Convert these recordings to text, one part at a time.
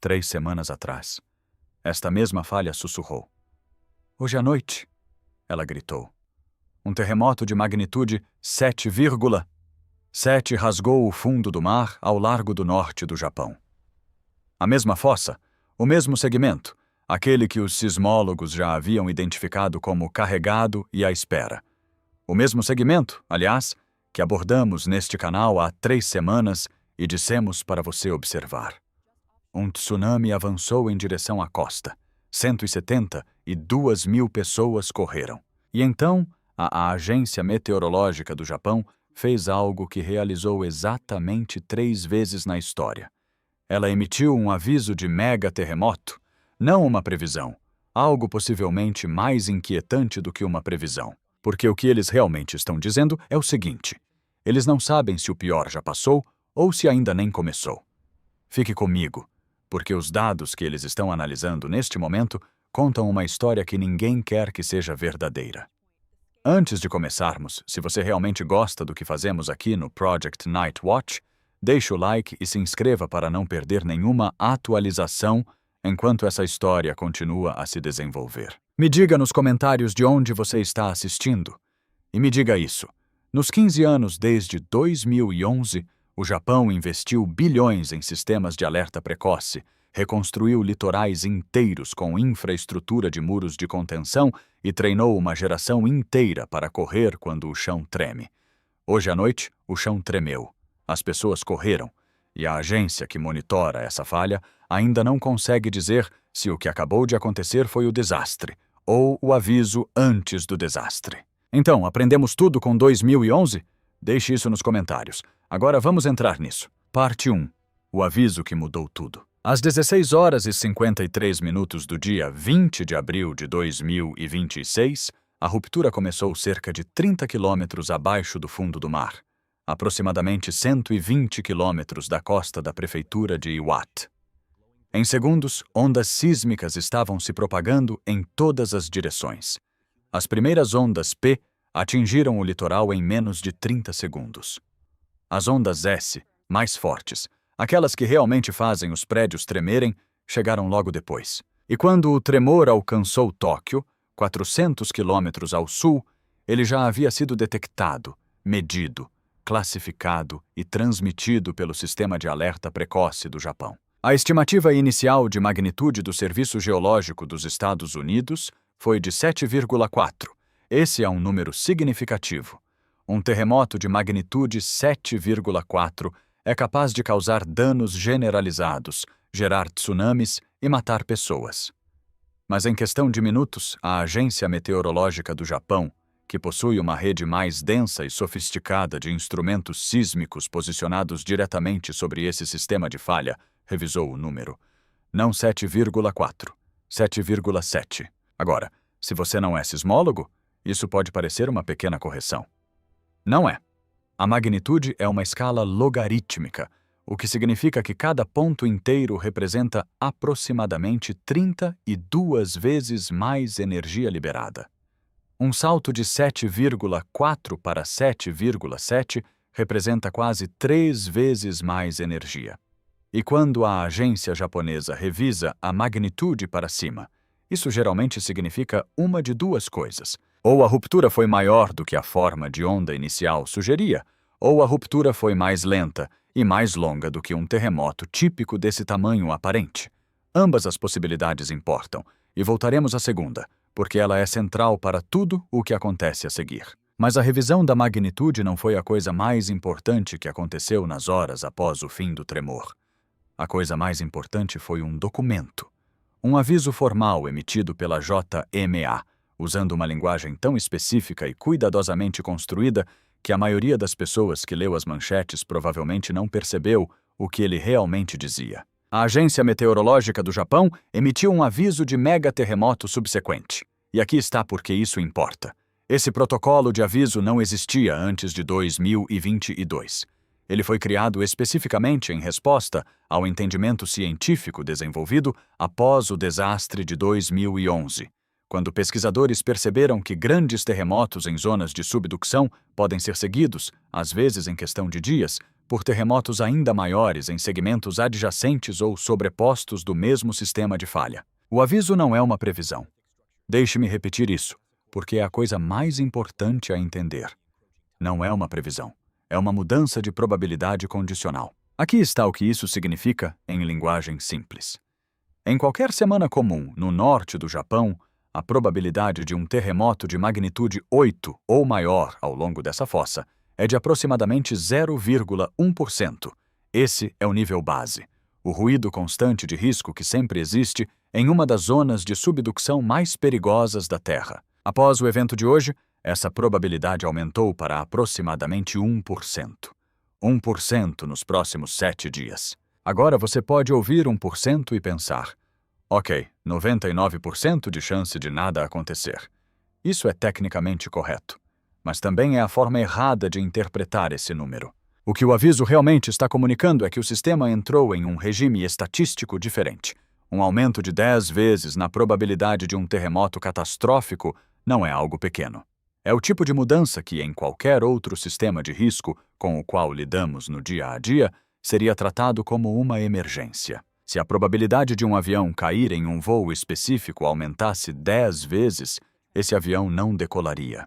3 semanas atrás. Esta mesma falha sussurrou. Hoje à noite, ela gritou. Um terremoto de magnitude 7,7 rasgou o fundo do mar ao largo do norte do Japão. A mesma fossa, o mesmo segmento, aquele que os sismólogos já haviam identificado como carregado e à espera. O mesmo segmento, aliás, que abordamos neste canal há 3 semanas e dissemos para você observar. Um tsunami avançou em direção à costa. 172 mil pessoas correram. E então, a Agência Meteorológica do Japão fez algo que realizou exatamente 3 vezes na história. Ela emitiu um aviso de mega terremoto, não uma previsão, algo possivelmente mais inquietante do que uma previsão. Porque o que eles realmente estão dizendo é o seguinte: eles não sabem se o pior já passou ou se ainda nem começou. Fique comigo, porque os dados que eles estão analisando neste momento contam uma história que ninguém quer que seja verdadeira. Antes de começarmos, se você realmente gosta do que fazemos aqui no Project Night Watch, deixe o like e se inscreva para não perder nenhuma atualização enquanto essa história continua a se desenvolver. Me diga nos comentários de onde você está assistindo. E me diga isso. Nos 15 anos desde 2011, o Japão investiu bilhões em sistemas de alerta precoce, reconstruiu litorais inteiros com infraestrutura de muros de contenção e treinou uma geração inteira para correr quando o chão treme. Hoje à noite, o chão tremeu. As pessoas correram. E a agência que monitora essa falha ainda não consegue dizer se o que acabou de acontecer foi o desastre ou o aviso antes do desastre. Então, aprendemos tudo com 2011? Deixe isso nos comentários. Agora vamos entrar nisso. Parte 1. O aviso que mudou tudo. Às 16 horas e 53 minutos do dia 20 de abril de 2026, a ruptura começou cerca de 30 quilômetros abaixo do fundo do mar, aproximadamente 120 quilômetros da costa da prefeitura de Iwate. Em segundos, ondas sísmicas estavam se propagando em todas as direções. As primeiras ondas P atingiram o litoral em menos de 30 segundos. As ondas S, mais fortes, aquelas que realmente fazem os prédios tremerem, chegaram logo depois. E quando o tremor alcançou Tóquio, 400 quilômetros ao sul, ele já havia sido detectado, medido, classificado e transmitido pelo Sistema de Alerta Precoce do Japão. A estimativa inicial de magnitude do Serviço Geológico dos Estados Unidos foi de 7,4. Esse é um número significativo. Um terremoto de magnitude 7,4 é capaz de causar danos generalizados, gerar tsunamis e matar pessoas. Mas em questão de minutos, a Agência Meteorológica do Japão, que possui uma rede mais densa e sofisticada de instrumentos sísmicos posicionados diretamente sobre esse sistema de falha, revisou o número. Não 7,4, 7,7. Agora, se você não é sismólogo, isso pode parecer uma pequena correção. Não é. A magnitude é uma escala logarítmica, o que significa que cada ponto inteiro representa aproximadamente 32 vezes mais energia liberada. Um salto de 7,4 para 7,7 representa quase 3 vezes mais energia. E quando a agência japonesa revisa a magnitude para cima, isso geralmente significa uma de duas coisas. Ou a ruptura foi maior do que a forma de onda inicial sugeria, ou a ruptura foi mais lenta e mais longa do que um terremoto típico desse tamanho aparente. Ambas as possibilidades importam, e voltaremos à segunda, porque ela é central para tudo o que acontece a seguir. Mas a revisão da magnitude não foi a coisa mais importante que aconteceu nas horas após o fim do tremor. A coisa mais importante foi um documento, um aviso formal emitido pela JMA, usando uma linguagem tão específica e cuidadosamente construída que a maioria das pessoas que leu as manchetes provavelmente não percebeu o que ele realmente dizia. A Agência Meteorológica do Japão emitiu um aviso de mega terremoto subsequente. E aqui está porque isso importa. Esse protocolo de aviso não existia antes de 2022. Ele foi criado especificamente em resposta ao entendimento científico desenvolvido após o desastre de 2011, quando pesquisadores perceberam que grandes terremotos em zonas de subducção podem ser seguidos, às vezes em questão de dias, por terremotos ainda maiores em segmentos adjacentes ou sobrepostos do mesmo sistema de falha. O aviso não é uma previsão. Deixe-me repetir isso, porque é a coisa mais importante a entender. Não é uma previsão. É uma mudança de probabilidade condicional. Aqui está o que isso significa em linguagem simples. Em qualquer semana comum no norte do Japão, a probabilidade de um terremoto de magnitude 8 ou maior ao longo dessa fossa é de aproximadamente 0,1%. Esse é o nível base, o ruído constante de risco que sempre existe em uma das zonas de subducção mais perigosas da Terra. Após o evento de hoje, essa probabilidade aumentou para aproximadamente 1%. 1% nos próximos 7 dias. Agora você pode ouvir 1% e pensar: ok, 99% de chance de nada acontecer. Isso é tecnicamente correto, mas também é a forma errada de interpretar esse número. O que o aviso realmente está comunicando é que o sistema entrou em um regime estatístico diferente. Um aumento de 10 vezes na probabilidade de um terremoto catastrófico não é algo pequeno. É o tipo de mudança que, em qualquer outro sistema de risco com o qual lidamos no dia a dia, seria tratado como uma emergência. Se a probabilidade de um avião cair em um voo específico aumentasse 10 vezes, esse avião não decolaria.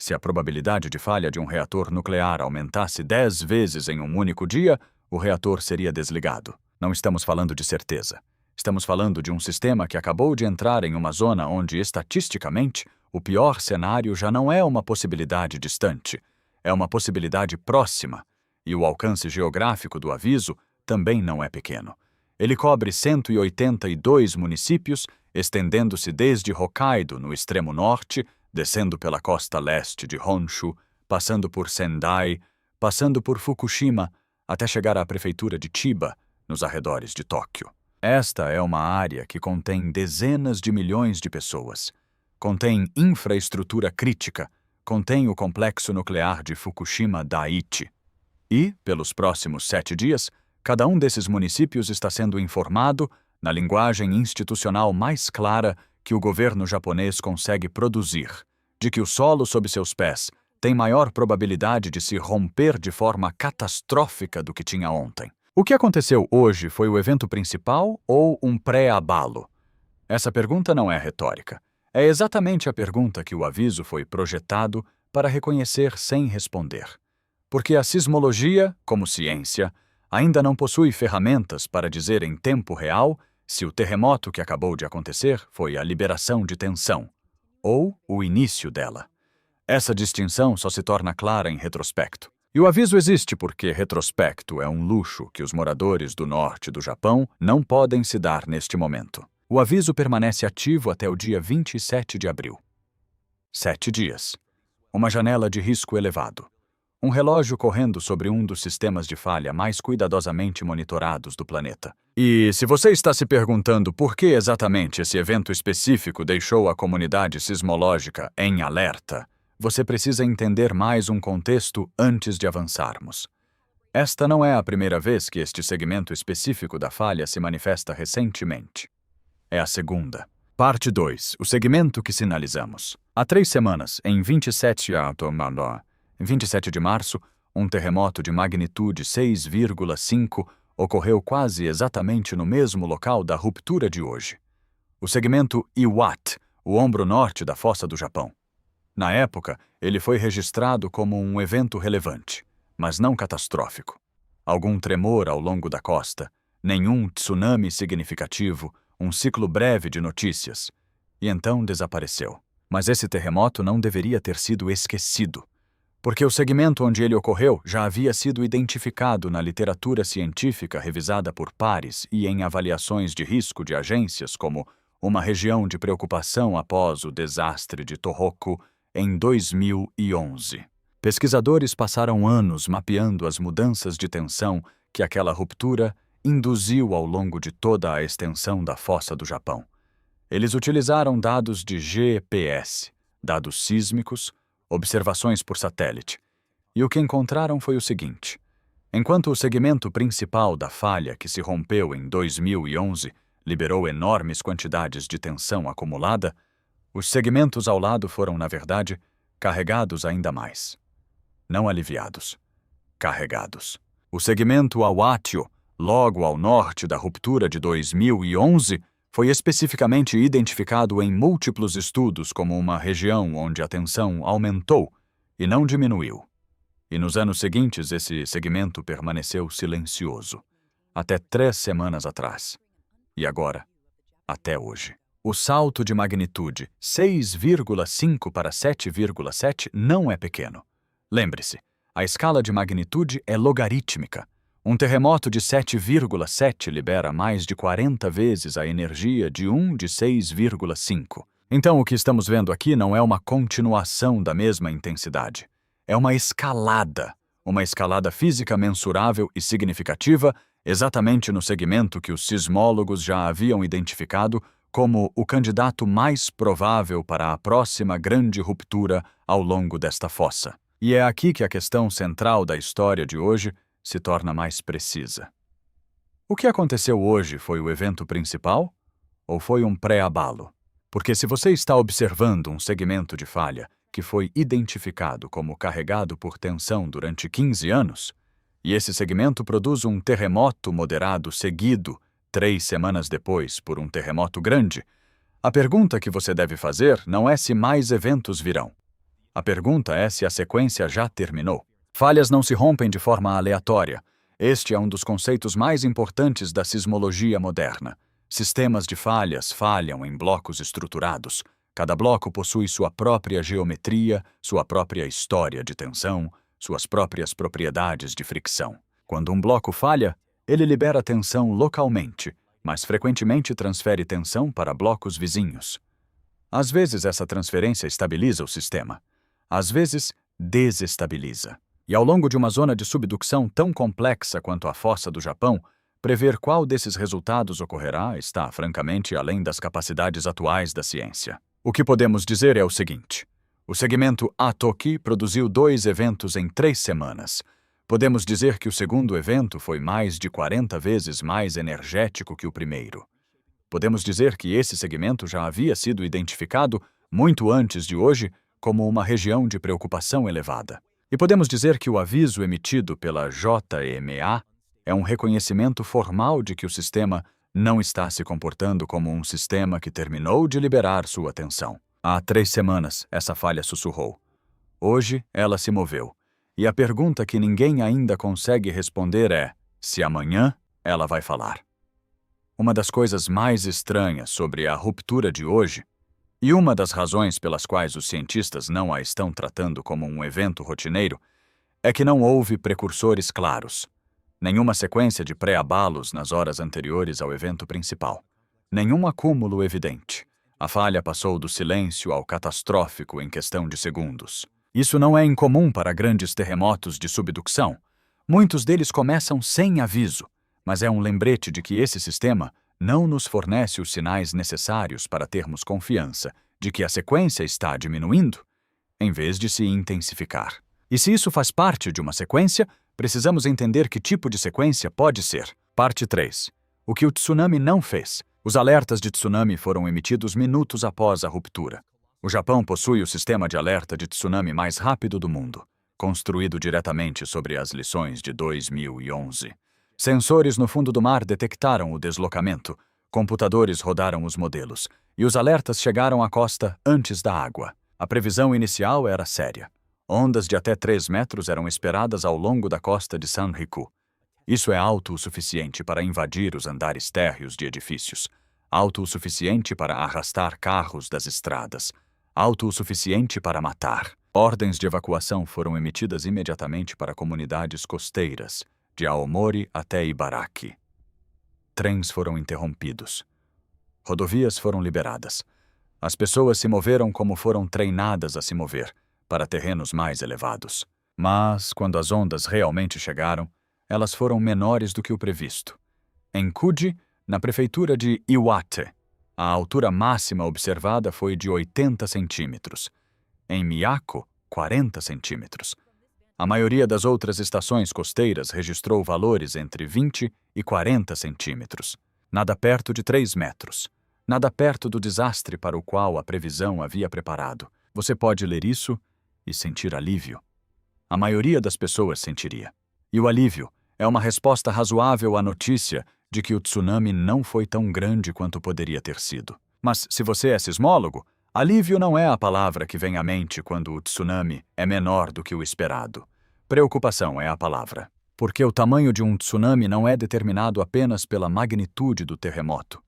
Se a probabilidade de falha de um reator nuclear aumentasse 10 vezes em um único dia, o reator seria desligado. Não estamos falando de certeza. Estamos falando de um sistema que acabou de entrar em uma zona onde, estatisticamente, o pior cenário já não é uma possibilidade distante, é uma possibilidade próxima, e o alcance geográfico do aviso também não é pequeno. Ele cobre 182 municípios, estendendo-se desde Hokkaido, no extremo norte, descendo pela costa leste de Honshu, passando por Sendai, passando por Fukushima, até chegar à prefeitura de Chiba, nos arredores de Tóquio. Esta é uma área que contém dezenas de milhões de pessoas. Contém infraestrutura crítica, contém o complexo nuclear de Fukushima Daiichi. E, pelos próximos 7 dias, cada um desses municípios está sendo informado, na linguagem institucional mais clara que o governo japonês consegue produzir, de que o solo sob seus pés tem maior probabilidade de se romper de forma catastrófica do que tinha ontem. O que aconteceu hoje foi o evento principal ou um pré-abalo? Essa pergunta não é retórica. É exatamente a pergunta que o aviso foi projetado para reconhecer sem responder. Porque a sismologia, como ciência, ainda não possui ferramentas para dizer em tempo real se o terremoto que acabou de acontecer foi a liberação de tensão ou o início dela. Essa distinção só se torna clara em retrospecto. E o aviso existe porque retrospecto é um luxo que os moradores do norte do Japão não podem se dar neste momento. O aviso permanece ativo até o dia 27 de abril. 7 dias. Uma janela de risco elevado. Um relógio correndo sobre um dos sistemas de falha mais cuidadosamente monitorados do planeta. E se você está se perguntando por que exatamente esse evento específico deixou a comunidade sismológica em alerta, você precisa entender mais um contexto antes de avançarmos. Esta não é a primeira vez que este segmento específico da falha se manifesta recentemente. É a segunda. Parte 2. O segmento que sinalizamos. Há 3 semanas, em 27 de março, um terremoto de magnitude 6,5 ocorreu quase exatamente no mesmo local da ruptura de hoje. O segmento Iwate, o ombro norte da fossa do Japão. Na época, ele foi registrado como um evento relevante, mas não catastrófico. Algum tremor ao longo da costa, nenhum tsunami significativo, um ciclo breve de notícias, e então desapareceu. Mas esse terremoto não deveria ter sido esquecido, porque o segmento onde ele ocorreu já havia sido identificado na literatura científica revisada por pares e em avaliações de risco de agências como uma região de preocupação após o desastre de Tohoku em 2011. Pesquisadores passaram anos mapeando as mudanças de tensão que aquela ruptura induziu ao longo de toda a extensão da fossa do Japão. Eles utilizaram dados de GPS, dados sísmicos, observações por satélite. E o que encontraram foi o seguinte: enquanto o segmento principal da falha que se rompeu em 2011 liberou enormes quantidades de tensão acumulada, os segmentos ao lado foram, na verdade, carregados ainda mais. Não aliviados, carregados. O segmento Awatio, logo ao norte da ruptura de 2011, foi especificamente identificado em múltiplos estudos como uma região onde a tensão aumentou e não diminuiu. E nos anos seguintes, esse segmento permaneceu silencioso, até 3 semanas atrás. E agora, até hoje. O salto de magnitude 6,5 para 7,7 não é pequeno. Lembre-se, a escala de magnitude é logarítmica. Um terremoto de 7,7 libera mais de 40 vezes a energia de um de 6,5. Então, o que estamos vendo aqui não é uma continuação da mesma intensidade. É uma escalada física mensurável e significativa, exatamente no segmento que os sismólogos já haviam identificado como o candidato mais provável para a próxima grande ruptura ao longo desta fossa. E é aqui que a questão central da história de hoje se torna mais precisa. O que aconteceu hoje foi o evento principal ou foi um pré-abalo? Porque se você está observando um segmento de falha que foi identificado como carregado por tensão durante 15 anos, e esse segmento produz um terremoto moderado seguido 3 semanas depois por um terremoto grande, a pergunta que você deve fazer não é se mais eventos virão. A pergunta é se a sequência já terminou. Falhas não se rompem de forma aleatória. Este é um dos conceitos mais importantes da sismologia moderna. Sistemas de falhas falham em blocos estruturados. Cada bloco possui sua própria geometria, sua própria história de tensão, suas próprias propriedades de fricção. Quando um bloco falha, ele libera tensão localmente, mas frequentemente transfere tensão para blocos vizinhos. Às vezes, essa transferência estabiliza o sistema. Às vezes, desestabiliza. E ao longo de uma zona de subducção tão complexa quanto a fossa do Japão, prever qual desses resultados ocorrerá está, francamente, além das capacidades atuais da ciência. O que podemos dizer é o seguinte: o segmento Atoki produziu 2 eventos em 3 semanas. Podemos dizer que o segundo evento foi mais de 40 vezes mais energético que o primeiro. Podemos dizer que esse segmento já havia sido identificado, muito antes de hoje, como uma região de preocupação elevada. E podemos dizer que o aviso emitido pela JMA é um reconhecimento formal de que o sistema não está se comportando como um sistema que terminou de liberar sua tensão. Há 3 semanas, essa falha sussurrou. Hoje, ela se moveu. E a pergunta que ninguém ainda consegue responder é se amanhã ela vai falar. Uma das coisas mais estranhas sobre a ruptura de hoje, e uma das razões pelas quais os cientistas não a estão tratando como um evento rotineiro, é que não houve precursores claros. Nenhuma sequência de pré-abalos nas horas anteriores ao evento principal. Nenhum acúmulo evidente. A falha passou do silêncio ao catastrófico em questão de segundos. Isso não é incomum para grandes terremotos de subducção. Muitos deles começam sem aviso, mas é um lembrete de que esse sistema não nos fornece os sinais necessários para termos confiança de que a sequência está diminuindo, em vez de se intensificar. E se isso faz parte de uma sequência, precisamos entender que tipo de sequência pode ser. Parte 3. O que o tsunami não fez. Os alertas de tsunami foram emitidos minutos após a ruptura. O Japão possui o sistema de alerta de tsunami mais rápido do mundo, construído diretamente sobre as lições de 2011. Sensores no fundo do mar detectaram o deslocamento, computadores rodaram os modelos, e os alertas chegaram à costa antes da água. A previsão inicial era séria. Ondas de até 3 metros eram esperadas ao longo da costa de Sanriku. Isso é alto o suficiente para invadir os andares térreos de edifícios, alto o suficiente para arrastar carros das estradas, alto o suficiente para matar. Ordens de evacuação foram emitidas imediatamente para comunidades costeiras, de Aomori até Ibaraki. Trens foram interrompidos. Rodovias foram liberadas. As pessoas se moveram como foram treinadas a se mover, para terrenos mais elevados. Mas, quando as ondas realmente chegaram, elas foram menores do que o previsto. Em Kuji, na prefeitura de Iwate, a altura máxima observada foi de 80 centímetros. Em Miyako, 40 centímetros. A maioria das outras estações costeiras registrou valores entre 20 e 40 centímetros. Nada perto de 3 metros. Nada perto do desastre para o qual a previsão havia preparado. Você pode ler isso e sentir alívio. A maioria das pessoas sentiria. E o alívio É uma resposta razoável à notícia de que o tsunami não foi tão grande quanto poderia ter sido. Mas, se você é sismólogo, alívio não é a palavra que vem à mente quando o tsunami é menor do que o esperado. Preocupação é a palavra. Porque o tamanho de um tsunami não é determinado apenas pela magnitude do terremoto.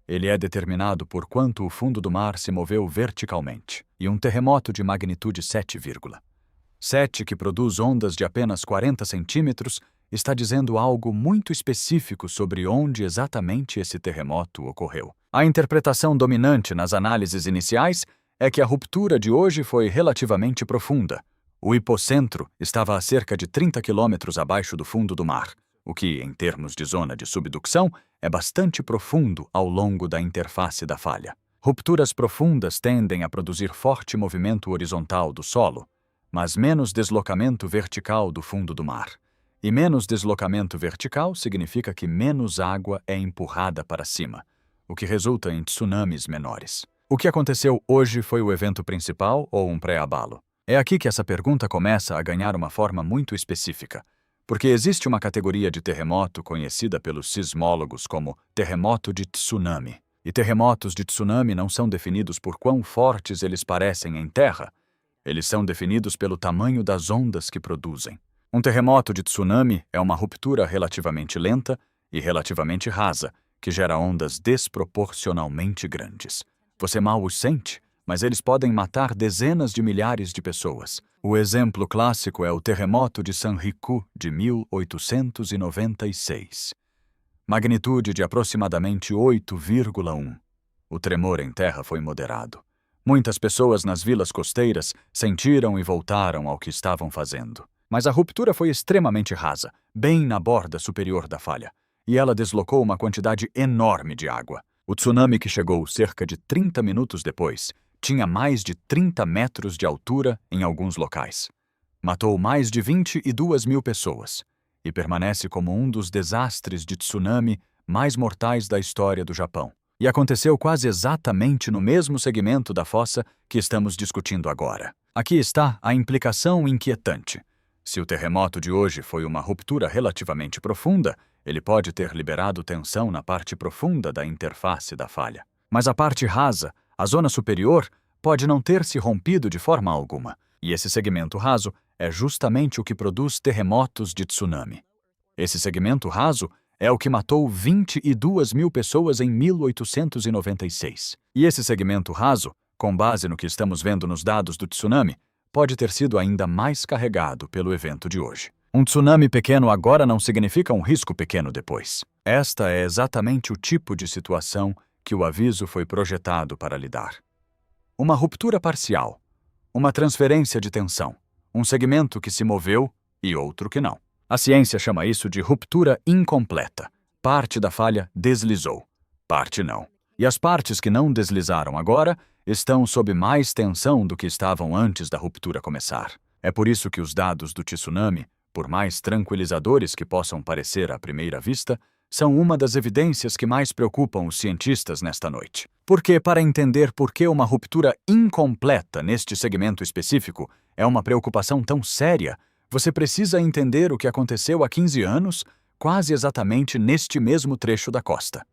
Ele é determinado por quanto o fundo do mar se moveu verticalmente. E um terremoto de magnitude 7,7, que produz ondas de apenas 40 centímetros, está dizendo algo muito específico sobre onde exatamente esse terremoto ocorreu. A interpretação dominante nas análises iniciais é que a ruptura de hoje foi relativamente profunda. O hipocentro estava a cerca de 30 quilômetros abaixo do fundo do mar, o que, em termos de zona de subducção, é bastante profundo ao longo da interface da falha. Rupturas profundas tendem a produzir forte movimento horizontal do solo, mas menos deslocamento vertical do fundo do mar. E menos deslocamento vertical significa que menos água é empurrada para cima, o que resulta em tsunamis menores. O que aconteceu hoje foi o evento principal ou um pré-abalo? É aqui que essa pergunta começa a ganhar uma forma muito específica, porque existe uma categoria de terremoto conhecida pelos sismólogos como terremoto de tsunami. E terremotos de tsunami não são definidos por quão fortes eles parecem em terra. Eles são definidos pelo tamanho das ondas que produzem. Um terremoto de tsunami é uma ruptura relativamente lenta e relativamente rasa, que gera ondas desproporcionalmente grandes. Você mal os sente, mas eles podem matar dezenas de milhares de pessoas. O exemplo clássico é o terremoto de Sanriku, de 1896. Magnitude de aproximadamente 8,1. O tremor em terra foi moderado. Muitas pessoas nas vilas costeiras sentiram e voltaram ao que estavam fazendo. Mas a ruptura foi extremamente rasa, bem na borda superior da falha, e ela deslocou uma quantidade enorme de água. O tsunami, que chegou cerca de 30 minutos depois, tinha mais de 30 metros de altura em alguns locais. Matou mais de 22 mil pessoas e permanece como um dos desastres de tsunami mais mortais da história do Japão. E aconteceu quase exatamente no mesmo segmento da fossa que estamos discutindo agora. Aqui está a implicação inquietante. Se o terremoto de hoje foi uma ruptura relativamente profunda, ele pode ter liberado tensão na parte profunda da interface da falha. Mas a parte rasa, a zona superior, pode não ter se rompido de forma alguma, e esse segmento raso é justamente o que produz terremotos de tsunami. Esse segmento raso é o que matou 22 mil pessoas em 1896. E esse segmento raso, com base no que estamos vendo nos dados do tsunami, pode ter sido ainda mais carregado pelo evento de hoje. Um tsunami pequeno agora não significa um risco pequeno depois. Esta é exatamente o tipo de situação que o aviso foi projetado para lidar. Uma ruptura parcial, uma transferência de tensão, um segmento que se moveu e outro que não. A ciência chama isso de ruptura incompleta. Parte da falha deslizou, parte não. E as partes que não deslizaram agora estão sob mais tensão do que estavam antes da ruptura começar. É por isso que os dados do tsunami, por mais tranquilizadores que possam parecer à primeira vista, são uma das evidências que mais preocupam os cientistas nesta noite. Porque, para entender por que uma ruptura incompleta neste segmento específico é uma preocupação tão séria, você precisa entender o que aconteceu há 15 anos, quase exatamente neste mesmo trecho da costa.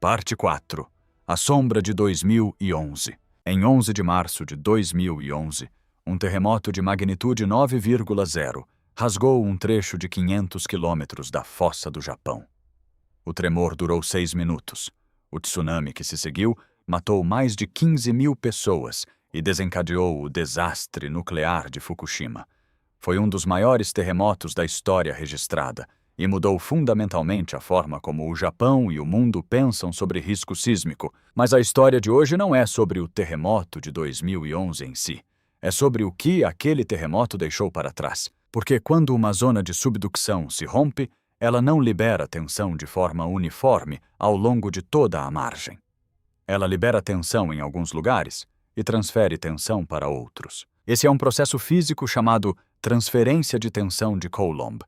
Parte 4. A sombra de 2011. Em 11 de março de 2011, um terremoto de magnitude 9,0 rasgou um trecho de 500 quilômetros da fossa do Japão. O tremor durou 6 minutos. O tsunami que se seguiu matou mais de 15 mil pessoas e desencadeou o desastre nuclear de Fukushima. Foi um dos maiores terremotos da história registrada e mudou fundamentalmente a forma como o Japão e o mundo pensam sobre risco sísmico. Mas a história de hoje não é sobre o terremoto de 2011 em si. É sobre o que aquele terremoto deixou para trás. Porque quando uma zona de subducção se rompe, ela não libera tensão de forma uniforme ao longo de toda a margem. Ela libera tensão em alguns lugares e transfere tensão para outros. Esse é um processo físico chamado transferência de tensão de Coulomb.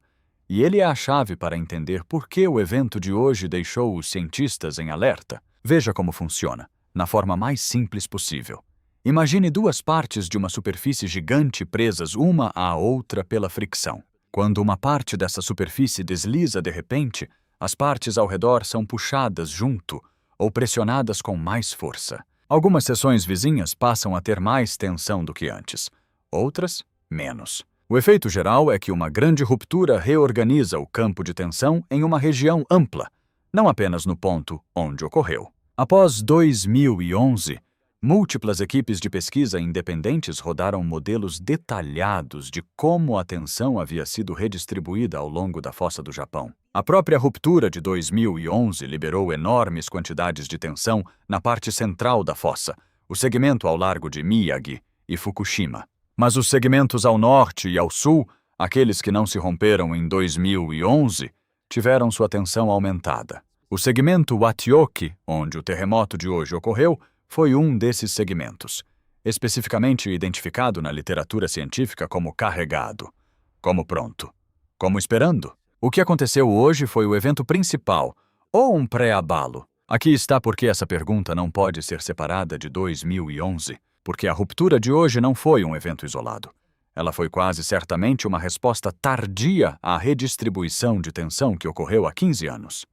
E ele é a chave para entender por que o evento de hoje deixou os cientistas em alerta. Veja como funciona, na forma mais simples possível. Imagine duas partes de uma superfície gigante presas uma à outra pela fricção. Quando uma parte dessa superfície desliza de repente, as partes ao redor são puxadas junto ou pressionadas com mais força. Algumas seções vizinhas passam a ter mais tensão do que antes, outras, menos. O efeito geral é que uma grande ruptura reorganiza o campo de tensão em uma região ampla, não apenas no ponto onde ocorreu. Após 2011, múltiplas equipes de pesquisa independentes rodaram modelos detalhados de como a tensão havia sido redistribuída ao longo da fossa do Japão. A própria ruptura de 2011 liberou enormes quantidades de tensão na parte central da fossa, o segmento ao largo de Miyagi e Fukushima. Mas os segmentos ao norte e ao sul, aqueles que não se romperam em 2011, tiveram sua tensão aumentada. O segmento Watioki, onde o terremoto de hoje ocorreu, foi um desses segmentos, especificamente identificado na literatura científica como carregado, como pronto, como esperando. O que aconteceu hoje foi o evento principal, ou um pré-abalo. Aqui está porque essa pergunta não pode ser separada de 2011, porque a ruptura de hoje não foi um evento isolado. Ela foi quase certamente uma resposta tardia à redistribuição de tensão que ocorreu há 15 anos.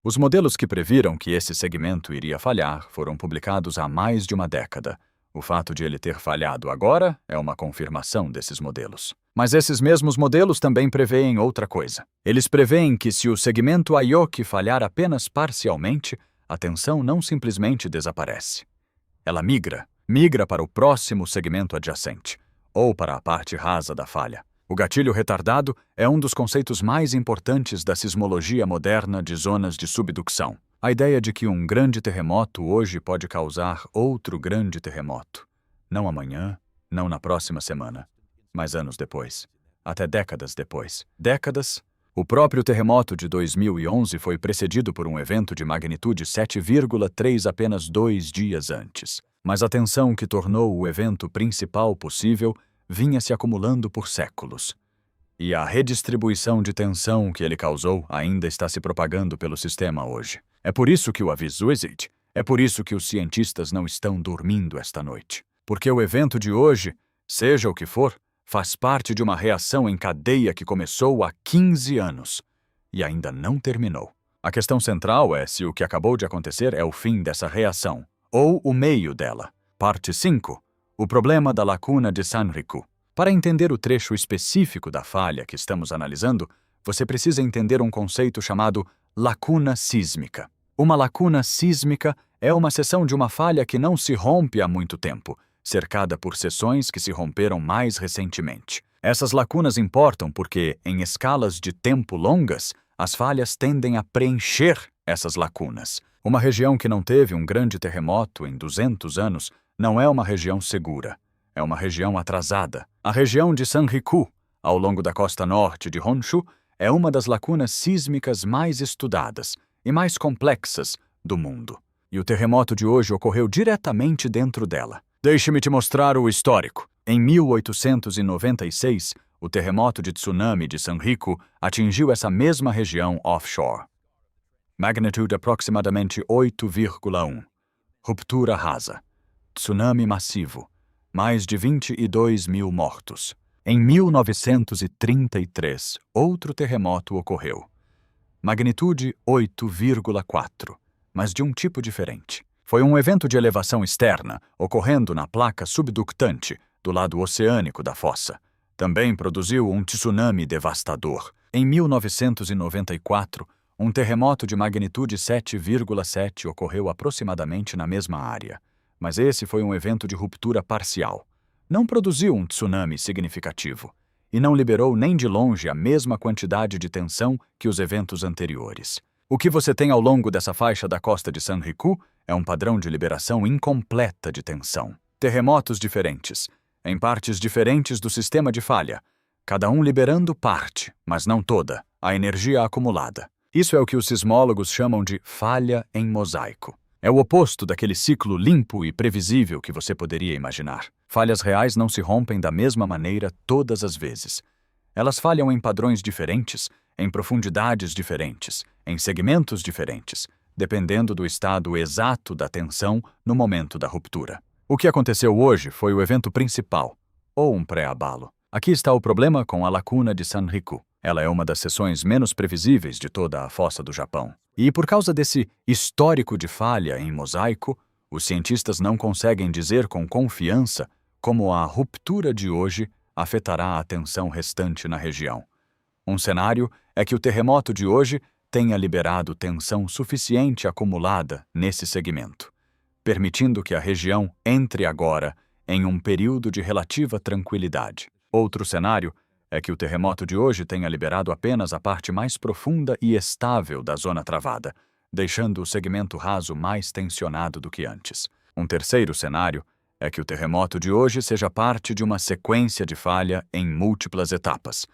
Os modelos que previram que esse segmento iria falhar foram publicados há mais de uma década. O fato de ele ter falhado agora é uma confirmação desses modelos. Mas esses mesmos modelos também preveem outra coisa. Eles preveem que se o segmento Aoki falhar apenas parcialmente, a tensão não simplesmente desaparece. Ela migra para o próximo segmento adjacente, ou para a parte rasa da falha. O gatilho retardado é um dos conceitos mais importantes da sismologia moderna de zonas de subducção. A ideia de que um grande terremoto hoje pode causar outro grande terremoto. Não amanhã, não na próxima semana, mas anos depois, até décadas depois. Décadas? O próprio terremoto de 2011 foi precedido por um evento de magnitude 7,3 apenas 2 dias antes. Mas a tensão que tornou o evento principal possível vinha se acumulando por séculos. E a redistribuição de tensão que ele causou ainda está se propagando pelo sistema hoje. É por isso que o aviso existe. É por isso que os cientistas não estão dormindo esta noite. Porque o evento de hoje, seja o que for, faz parte de uma reação em cadeia que começou há 15 anos e ainda não terminou. A questão central é se o que acabou de acontecer é o fim dessa reação, ou o meio dela. Parte 5. O problema da lacuna de Sanriku. Para entender o trecho específico da falha que estamos analisando, você precisa entender um conceito chamado lacuna sísmica. Uma lacuna sísmica é uma seção de uma falha que não se rompe há muito tempo, cercada por seções que se romperam mais recentemente. Essas lacunas importam porque, em escalas de tempo longas, as falhas tendem a preencher essas lacunas. Uma região que não teve um grande terremoto em 200 anos não é uma região segura. É uma região atrasada. A região de Sanriku, ao longo da costa norte de Honshu, é uma das lacunas sísmicas mais estudadas e mais complexas do mundo. E o terremoto de hoje ocorreu diretamente dentro dela. Deixe-me te mostrar o histórico. Em 1896, o terremoto de tsunami de Sanriku atingiu essa mesma região offshore. Magnitude aproximadamente 8,1. Ruptura rasa. Tsunami massivo. Mais de 22 mil mortos. Em 1933, outro terremoto ocorreu. Magnitude 8,4, mas de um tipo diferente. Foi um evento de elevação externa, ocorrendo na placa subductante, do lado oceânico da fossa. Também produziu um tsunami devastador. Em 1994, um terremoto de magnitude 7,7 ocorreu aproximadamente na mesma área. Mas esse foi um evento de ruptura parcial. Não produziu um tsunami significativo e não liberou nem de longe a mesma quantidade de tensão que os eventos anteriores. O que você tem ao longo dessa faixa da costa de Sanriku é um padrão de liberação incompleta de tensão. Terremotos diferentes, em partes diferentes do sistema de falha, cada um liberando parte, mas não toda, a energia acumulada. Isso é o que os sismólogos chamam de falha em mosaico. É o oposto daquele ciclo limpo e previsível que você poderia imaginar. Falhas reais não se rompem da mesma maneira todas as vezes. Elas falham em padrões diferentes, em profundidades diferentes, em segmentos diferentes, dependendo do estado exato da tensão no momento da ruptura. O que aconteceu hoje foi o evento principal, ou um pré-abalo. Aqui está o problema com a lacuna de Sanriku. Ela é uma das seções menos previsíveis de toda a fossa do Japão. E por causa desse histórico de falha em mosaico, os cientistas não conseguem dizer com confiança como a ruptura de hoje afetará a tensão restante na região. Um cenário é que o terremoto de hoje tenha liberado tensão suficiente acumulada nesse segmento, permitindo que a região entre agora em um período de relativa tranquilidade. Outro cenário é que o terremoto de hoje tenha liberado apenas a parte mais profunda e estável da zona travada, deixando o segmento raso mais tensionado do que antes. Um terceiro cenário é que o terremoto de hoje seja parte de uma sequência de falha em múltiplas etapas,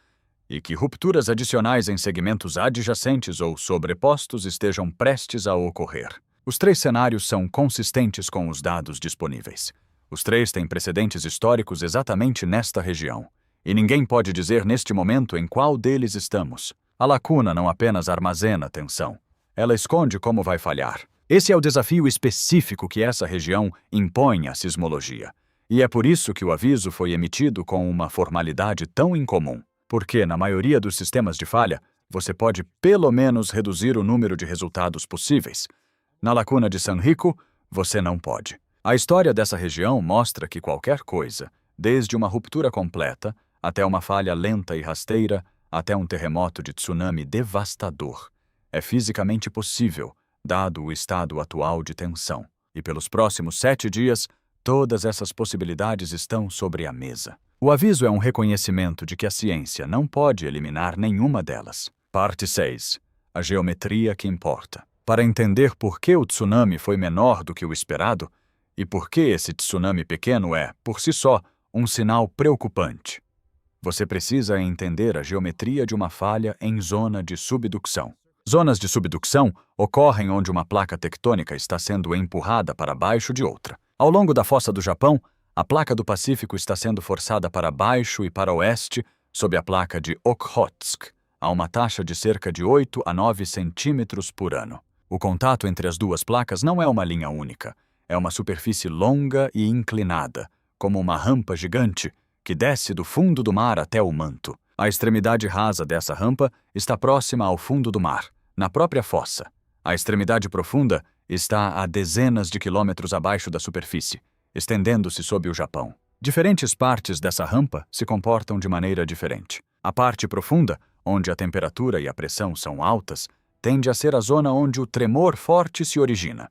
e que rupturas adicionais em segmentos adjacentes ou sobrepostos estejam prestes a ocorrer. Os três cenários são consistentes com os dados disponíveis. Os três têm precedentes históricos exatamente nesta região, e ninguém pode dizer neste momento em qual deles estamos. A lacuna não apenas armazena tensão, ela esconde como vai falhar. Esse é o desafio específico que essa região impõe à sismologia, e é por isso que o aviso foi emitido com uma formalidade tão incomum, porque, na maioria dos sistemas de falha, você pode pelo menos reduzir o número de resultados possíveis. Na lacuna de Sanriku, você não pode. A história dessa região mostra que qualquer coisa, desde uma ruptura completa, até uma falha lenta e rasteira, até um terremoto de tsunami devastador, é fisicamente possível, dado o estado atual de tensão. E pelos próximos 7 dias, todas essas possibilidades estão sobre a mesa. O aviso é um reconhecimento de que a ciência não pode eliminar nenhuma delas. Parte 6. A geometria que importa. Para entender por que o tsunami foi menor do que o esperado, e por que esse tsunami pequeno é, por si só, um sinal preocupante, você precisa entender a geometria de uma falha em zona de subducção. Zonas de subducção ocorrem onde uma placa tectônica está sendo empurrada para baixo de outra. Ao longo da fossa do Japão, a placa do Pacífico está sendo forçada para baixo e para oeste sob a placa de Okhotsk, a uma taxa de cerca de 8 a 9 centímetros por ano. O contato entre as duas placas não é uma linha única, é uma superfície longa e inclinada, como uma rampa gigante que desce do fundo do mar até o manto. A extremidade rasa dessa rampa está próxima ao fundo do mar, na própria fossa. A extremidade profunda está a dezenas de quilômetros abaixo da superfície, estendendo-se sob o Japão. Diferentes partes dessa rampa se comportam de maneira diferente. A parte profunda, onde a temperatura e a pressão são altas, tende a ser a zona onde o tremor forte se origina.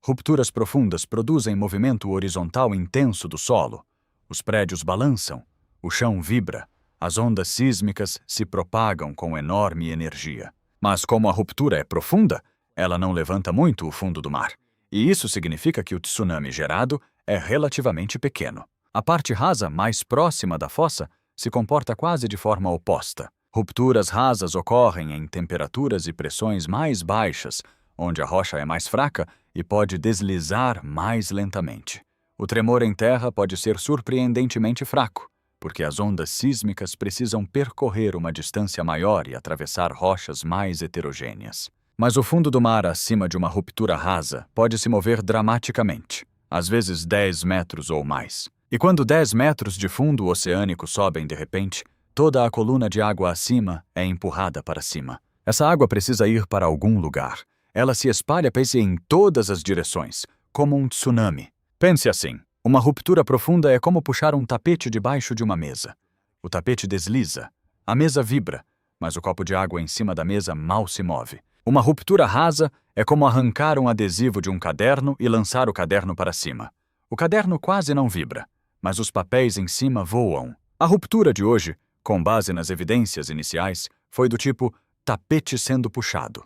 Rupturas profundas produzem movimento horizontal intenso do solo. Os prédios balançam, o chão vibra, as ondas sísmicas se propagam com enorme energia. Mas como a ruptura é profunda, ela não levanta muito o fundo do mar. E isso significa que o tsunami gerado é relativamente pequeno. A parte rasa mais próxima da fossa se comporta quase de forma oposta. Rupturas rasas ocorrem em temperaturas e pressões mais baixas, onde a rocha é mais fraca e pode deslizar mais lentamente. O tremor em terra pode ser surpreendentemente fraco, porque as ondas sísmicas precisam percorrer uma distância maior e atravessar rochas mais heterogêneas. Mas o fundo do mar acima de uma ruptura rasa pode se mover dramaticamente, às vezes 10 metros ou mais. E quando 10 metros de fundo oceânico sobem de repente, toda a coluna de água acima é empurrada para cima. Essa água precisa ir para algum lugar. Ela se espalha em todas as direções, como um tsunami. Pense assim, uma ruptura profunda é como puxar um tapete debaixo de uma mesa. O tapete desliza, a mesa vibra, mas o copo de água em cima da mesa mal se move. Uma ruptura rasa é como arrancar um adesivo de um caderno e lançar o caderno para cima. O caderno quase não vibra, mas os papéis em cima voam. A ruptura de hoje, com base nas evidências iniciais, foi do tipo tapete sendo puxado.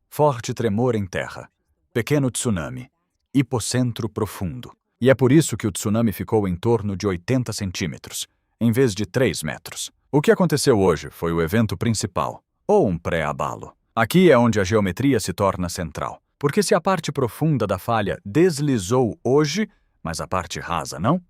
Forte tremor em terra, pequeno tsunami, hipocentro profundo. E é por isso que o tsunami ficou em torno de 80 centímetros, em vez de 3 metros. O que aconteceu hoje foi o evento principal, ou um pré-abalo. Aqui é onde a geometria se torna central, porque se a parte profunda da falha deslizou hoje, mas a parte rasa não,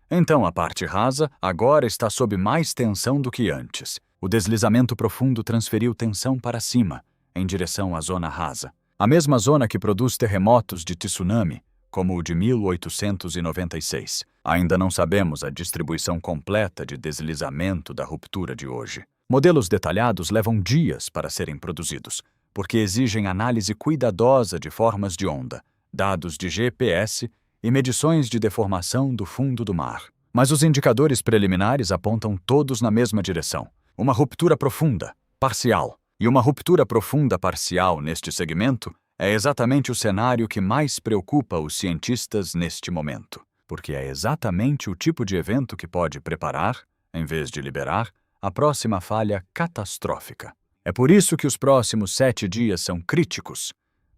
então a parte rasa agora está sob mais tensão do que antes. O deslizamento profundo transferiu tensão para cima, em direção à zona rasa. A mesma zona que produz terremotos de tsunami, como o de 1896. Ainda não sabemos a distribuição completa de deslizamento da ruptura de hoje. Modelos detalhados levam dias para serem produzidos, porque exigem análise cuidadosa de formas de onda, dados de GPS e medições de deformação do fundo do mar. Mas os indicadores preliminares apontam todos na mesma direção: uma ruptura profunda, parcial. E uma ruptura profunda parcial neste segmento é exatamente o cenário que mais preocupa os cientistas neste momento, porque é exatamente o tipo de evento que pode preparar, em vez de liberar, a próxima falha catastrófica. É por isso que os próximos 7 dias são críticos.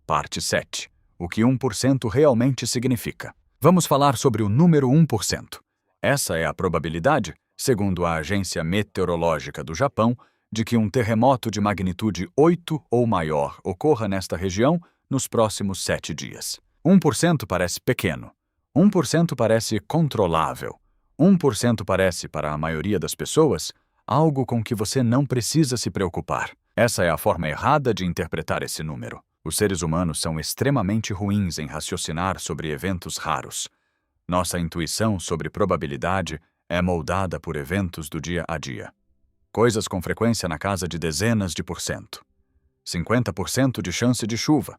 Parte 7. O que 1% realmente significa. Vamos falar sobre o número 1%. Essa é a probabilidade, segundo a Agência Meteorológica do Japão, de que um terremoto de magnitude 8 ou maior ocorra nesta região nos próximos 7 dias. 1% parece pequeno. 1% parece controlável. 1% parece, para a maioria das pessoas, algo com que você não precisa se preocupar. Essa é a forma errada de interpretar esse número. Os seres humanos são extremamente ruins em raciocinar sobre eventos raros. Nossa intuição sobre probabilidade é moldada por eventos do dia a dia. Coisas com frequência na casa de dezenas de por cento. 50% de chance de chuva.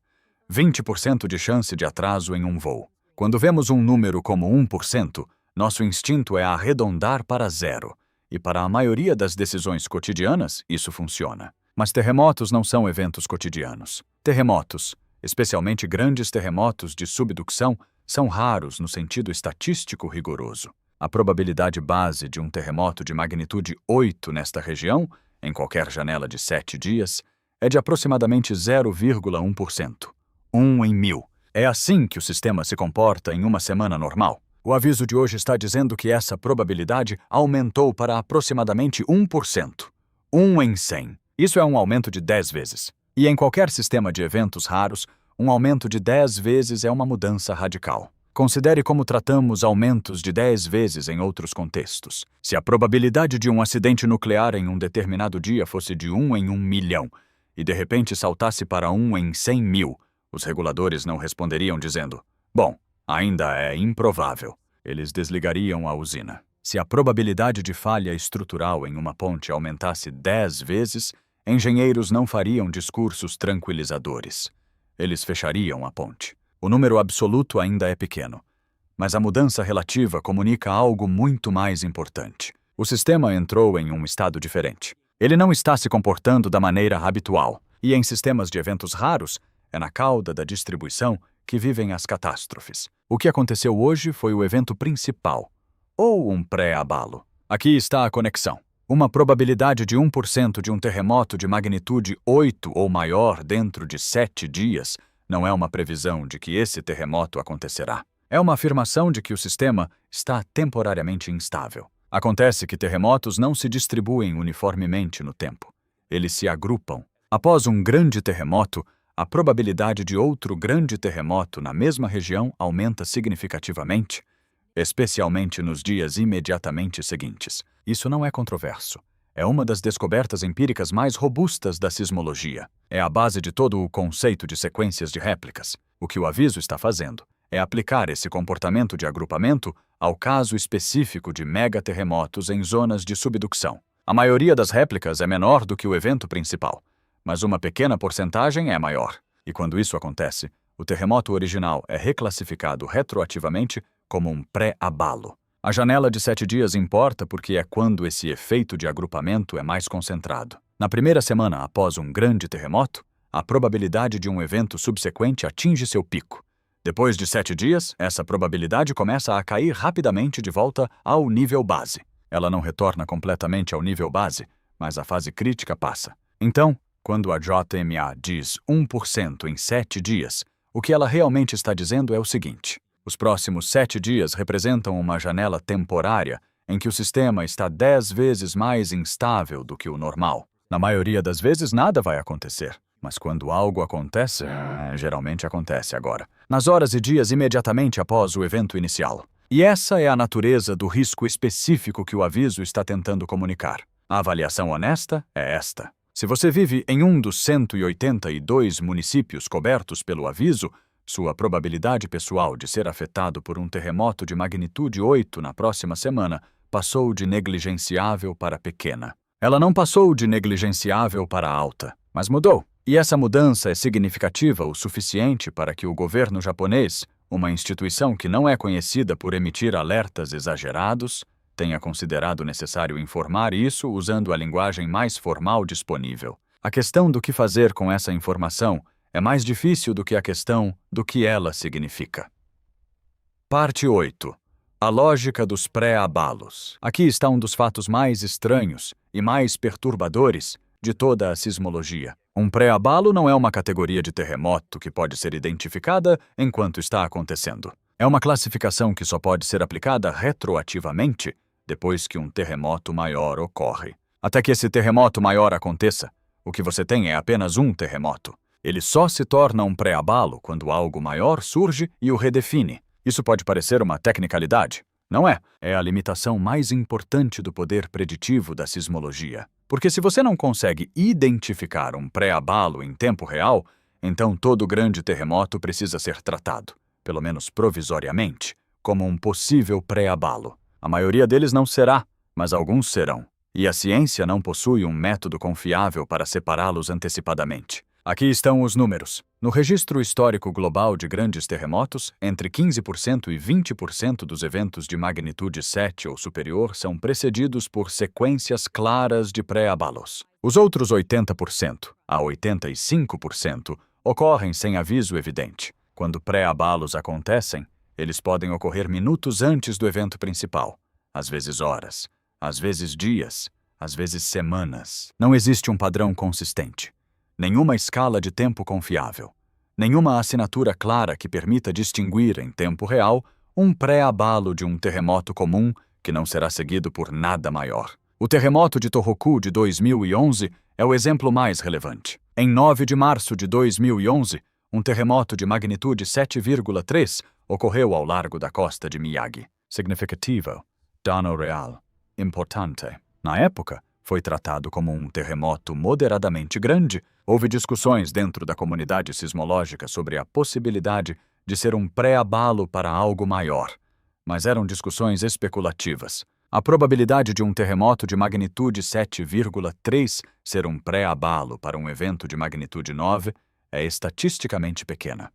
20% de chance de atraso em um voo. Quando vemos um número como 1%, nosso instinto é arredondar para zero. E para a maioria das decisões cotidianas, isso funciona. Mas terremotos não são eventos cotidianos. Terremotos, especialmente grandes terremotos de subducção, são raros no sentido estatístico rigoroso. A probabilidade base de um terremoto de magnitude 8 nesta região, em qualquer janela de 7 dias, é de aproximadamente 0,1%. 1 em 1000. É assim que o sistema se comporta em uma semana normal. O aviso de hoje está dizendo que essa probabilidade aumentou para aproximadamente 1%. 1 em 100. Isso é um aumento de 10 vezes. E em qualquer sistema de eventos raros, um aumento de 10 vezes é uma mudança radical. Considere como tratamos aumentos de 10 vezes em outros contextos. Se a probabilidade de um acidente nuclear em um determinado dia fosse de 1 em 1 milhão e de repente saltasse para 1 em 100 mil, os reguladores não responderiam dizendo: bom, ainda é improvável. Eles desligariam a usina. Se a probabilidade de falha estrutural em uma ponte aumentasse 10 vezes, engenheiros não fariam discursos tranquilizadores. Eles fechariam a ponte. O número absoluto ainda é pequeno, mas a mudança relativa comunica algo muito mais importante. O sistema entrou em um estado diferente. Ele não está se comportando da maneira habitual, e em sistemas de eventos raros, é na cauda da distribuição que vivem as catástrofes. O que aconteceu hoje foi o evento principal, ou um pré-abalo. Aqui está a conexão. Uma probabilidade de 1% de um terremoto de magnitude 8 ou maior dentro de 7 dias não é uma previsão de que esse terremoto acontecerá. É uma afirmação de que o sistema está temporariamente instável. Acontece que terremotos não se distribuem uniformemente no tempo. Eles se agrupam. Após um grande terremoto, a probabilidade de outro grande terremoto na mesma região aumenta significativamente, especialmente nos dias imediatamente seguintes. Isso não é controverso. É uma das descobertas empíricas mais robustas da sismologia. É a base de todo o conceito de sequências de réplicas. O que o aviso está fazendo é aplicar esse comportamento de agrupamento ao caso específico de megaterremotos em zonas de subducção. A maioria das réplicas é menor do que o evento principal, mas uma pequena porcentagem é maior. E quando isso acontece, o terremoto original é reclassificado retroativamente como um pré-abalo. A janela de 7 dias importa porque é quando esse efeito de agrupamento é mais concentrado. Na primeira semana após um grande terremoto, a probabilidade de um evento subsequente atinge seu pico. Depois de 7 dias, essa probabilidade começa a cair rapidamente de volta ao nível base. Ela não retorna completamente ao nível base, mas a fase crítica passa. Então, quando a JMA diz 1% em 7 dias, o que ela realmente está dizendo é o seguinte: os próximos 7 dias representam uma janela temporária em que o sistema está 10 vezes mais instável do que o normal. Na maioria das vezes, nada vai acontecer. Mas quando algo acontece, geralmente acontece agora, nas horas e dias imediatamente após o evento inicial. E essa é a natureza do risco específico que o aviso está tentando comunicar. A avaliação honesta é esta. Se você vive em um dos 182 municípios cobertos pelo aviso, Sua probabilidade pessoal de ser afetado por um terremoto de magnitude 8 na próxima semana passou de negligenciável para pequena. Ela não passou de negligenciável para alta, mas mudou. E essa mudança é significativa o suficiente para que o governo japonês, uma instituição que não é conhecida por emitir alertas exagerados, tenha considerado necessário informar isso usando a linguagem mais formal disponível. A questão do que fazer com essa informação é mais difícil do que a questão do que ela significa. Parte 8. A lógica dos pré-abalos. Aqui está um dos fatos mais estranhos e mais perturbadores de toda a sismologia. Um pré-abalo não é uma categoria de terremoto que pode ser identificada enquanto está acontecendo. É uma classificação que só pode ser aplicada retroativamente depois que um terremoto maior ocorre. Até que esse terremoto maior aconteça, o que você tem é apenas um terremoto. Ele só se torna um pré-abalo quando algo maior surge e o redefine. Isso pode parecer uma tecnicalidade. Não é. É a limitação mais importante do poder preditivo da sismologia. Porque se você não consegue identificar um pré-abalo em tempo real, então todo grande terremoto precisa ser tratado, pelo menos provisoriamente, como um possível pré-abalo. A maioria deles não será, mas alguns serão. E a ciência não possui um método confiável para separá-los antecipadamente. Aqui estão os números. No registro histórico global de grandes terremotos, entre 15% e 20% dos eventos de magnitude 7 ou superior são precedidos por sequências claras de pré-abalos. Os outros 80% a 85% ocorrem sem aviso evidente. Quando pré-abalos acontecem, eles podem ocorrer minutos antes do evento principal, às vezes horas, às vezes dias, às vezes semanas. Não existe um padrão consistente. Nenhuma escala de tempo confiável, nenhuma assinatura clara que permita distinguir em tempo real um pré-abalo de um terremoto comum que não será seguido por nada maior. O terremoto de Tohoku de 2011 é o exemplo mais relevante. Em 9 de março de 2011, um terremoto de magnitude 7,3 ocorreu ao largo da costa de Miyagi. Significativo, dano real, importante. Na época, foi tratado como um terremoto moderadamente grande. Houve discussões dentro da comunidade sismológica sobre a possibilidade de ser um pré-abalo para algo maior, mas eram discussões especulativas. A probabilidade de um terremoto de magnitude 7,3 ser um pré-abalo para um evento de magnitude 9 é estatisticamente pequena,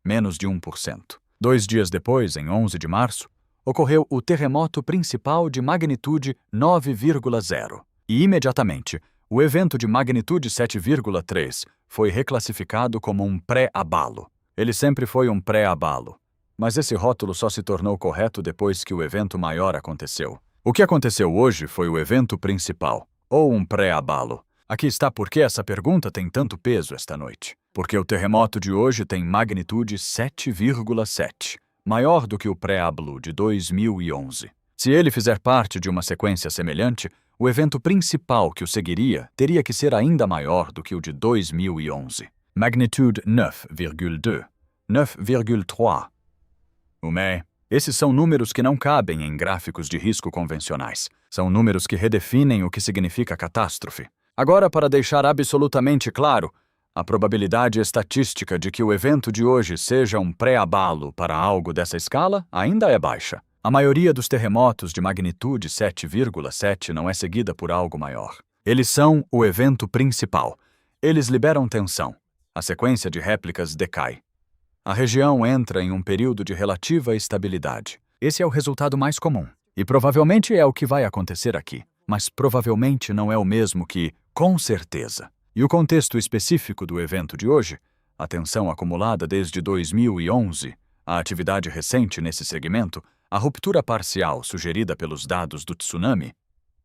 menos de 1%. 2 dias depois, em 11 de março, ocorreu o terremoto principal de magnitude 9,0. E imediatamente, o evento de magnitude 7,3 foi reclassificado como um pré-abalo. Ele sempre foi um pré-abalo, mas esse rótulo só se tornou correto depois que o evento maior aconteceu. O que aconteceu hoje foi o evento principal, ou um pré-abalo. Aqui está por que essa pergunta tem tanto peso esta noite. Porque o terremoto de hoje tem magnitude 7,7, maior do que o pré-abalo de 2011. Se ele fizer parte de uma sequência semelhante, o evento principal que o seguiria teria que ser ainda maior do que o de 2011. Magnitude 9,2, 9,3. Esses são números que não cabem em gráficos de risco convencionais. São números que redefinem o que significa catástrofe. Agora, para deixar absolutamente claro, a probabilidade estatística de que o evento de hoje seja um pré-abalo para algo dessa escala ainda é baixa. A maioria dos terremotos de magnitude 7,7 não é seguida por algo maior. Eles são o evento principal. Eles liberam tensão. A sequência de réplicas decai. A região entra em um período de relativa estabilidade. Esse é o resultado mais comum. E provavelmente é o que vai acontecer aqui. Mas provavelmente não é o mesmo que, com certeza. E o contexto específico do evento de hoje, a tensão acumulada desde 2011, a atividade recente nesse segmento, a ruptura parcial sugerida pelos dados do tsunami,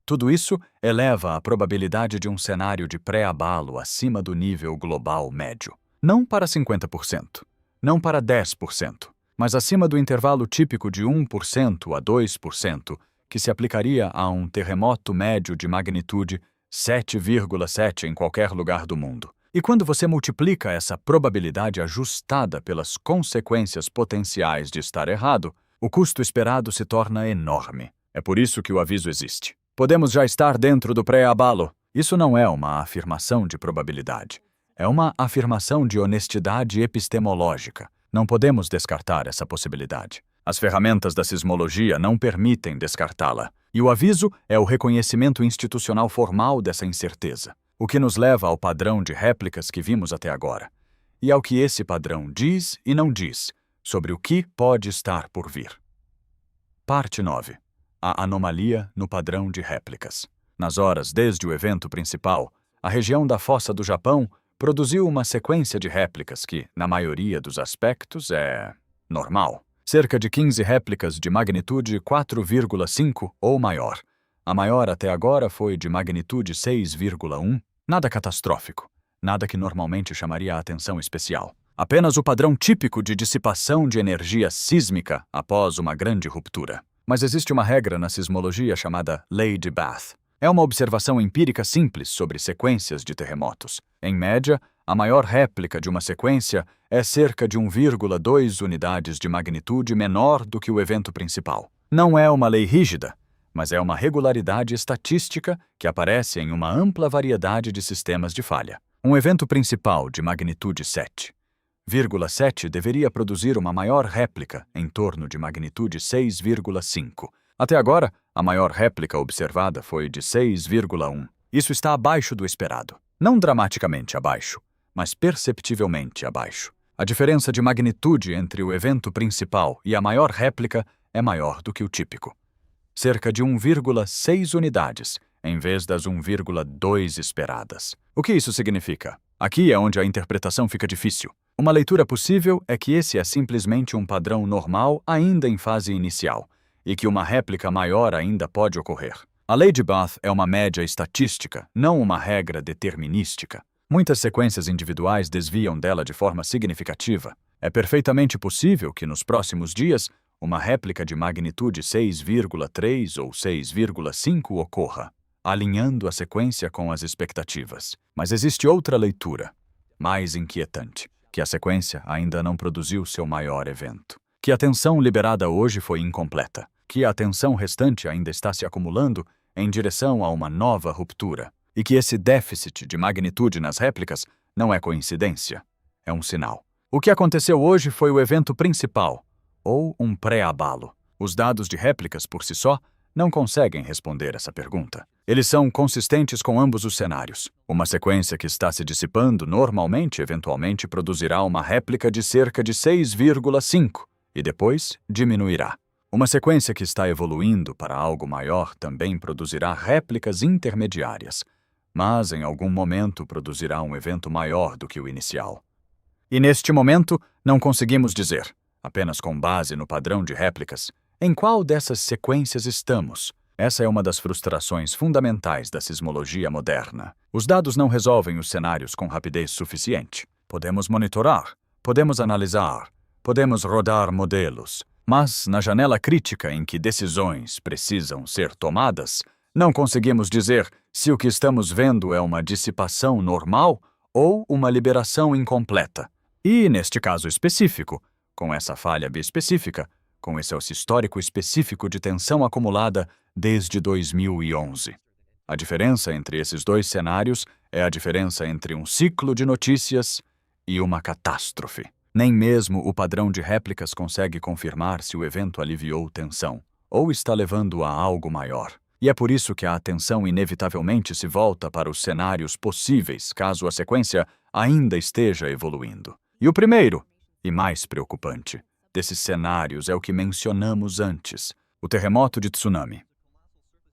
tudo isso eleva a probabilidade de um cenário de pré-abalo acima do nível global médio. Não para 50%, não para 10%, mas acima do intervalo típico de 1% a 2%, que se aplicaria a um terremoto médio de magnitude 7,7 em qualquer lugar do mundo. E quando você multiplica essa probabilidade ajustada pelas consequências potenciais de estar errado, o custo esperado se torna enorme. É por isso que o aviso existe. Podemos já estar dentro do pré-abalo. Isso não é uma afirmação de probabilidade. É uma afirmação de honestidade epistemológica. Não podemos descartar essa possibilidade. As ferramentas da sismologia não permitem descartá-la, e o aviso é o reconhecimento institucional formal dessa incerteza, o que nos leva ao padrão de réplicas que vimos até agora, e ao que esse padrão diz e não diz sobre o que pode estar por vir. Parte 9. A anomalia no padrão de réplicas. Nas horas desde o evento principal, a região da fossa do Japão produziu uma sequência de réplicas que, na maioria dos aspectos, é normal. Cerca de 15 réplicas de magnitude 4,5 ou maior. A maior até agora foi de magnitude 6,1. Nada catastrófico. Nada que normalmente chamaria a atenção especial. Apenas o padrão típico de dissipação de energia sísmica após uma grande ruptura. Mas existe uma regra na sismologia chamada Lei de Bath. É uma observação empírica simples sobre sequências de terremotos. Em média, a maior réplica de uma sequência é cerca de 1,2 unidades de magnitude menor do que o evento principal. Não é uma lei rígida, mas é uma regularidade estatística que aparece em uma ampla variedade de sistemas de falha. Um evento principal de magnitude 7,7 deveria produzir uma maior réplica em torno de magnitude 6,5. Até agora, a maior réplica observada foi de 6,1. Isso está abaixo do esperado. Não dramaticamente abaixo, mas perceptivelmente abaixo. A diferença de magnitude entre o evento principal e a maior réplica é maior do que o típico. Cerca de 1,6 unidades, em vez das 1,2 esperadas. O que isso significa? Aqui é onde a interpretação fica difícil. Uma leitura possível é que esse é simplesmente um padrão normal ainda em fase inicial, e que uma réplica maior ainda pode ocorrer. A lei de Bath é uma média estatística, não uma regra determinística. Muitas sequências individuais desviam dela de forma significativa. É perfeitamente possível que nos próximos dias uma réplica de magnitude 6,3 ou 6,5 ocorra, alinhando a sequência com as expectativas. Mas existe outra leitura, mais inquietante, que a sequência ainda não produziu seu maior evento. Que a tensão liberada hoje foi incompleta. Que a tensão restante ainda está se acumulando em direção a uma nova ruptura, e que esse déficit de magnitude nas réplicas não é coincidência, é um sinal. O que aconteceu hoje foi o evento principal, ou um pré-abalo. Os dados de réplicas por si só não conseguem responder essa pergunta. Eles são consistentes com ambos os cenários. Uma sequência que está se dissipando normalmente, eventualmente, produzirá uma réplica de cerca de 6,5 e depois diminuirá. Uma sequência que está evoluindo para algo maior também produzirá réplicas intermediárias, mas em algum momento produzirá um evento maior do que o inicial. E neste momento, não conseguimos dizer, apenas com base no padrão de réplicas, em qual dessas sequências estamos. Essa é uma das frustrações fundamentais da sismologia moderna. Os dados não resolvem os cenários com rapidez suficiente. Podemos monitorar, podemos analisar, podemos rodar modelos, mas na janela crítica em que decisões precisam ser tomadas, não conseguimos dizer se o que estamos vendo é uma dissipação normal ou uma liberação incompleta. E, neste caso específico, com essa falha bispecífica, com esse histórico específico de tensão acumulada desde 2011. A diferença entre esses dois cenários é a diferença entre um ciclo de notícias e uma catástrofe. Nem mesmo o padrão de réplicas consegue confirmar se o evento aliviou tensão ou está levando a algo maior. E é por isso que a atenção inevitavelmente se volta para os cenários possíveis caso a sequência ainda esteja evoluindo. E o primeiro, e mais preocupante, desses cenários é o que mencionamos antes, o terremoto de tsunami.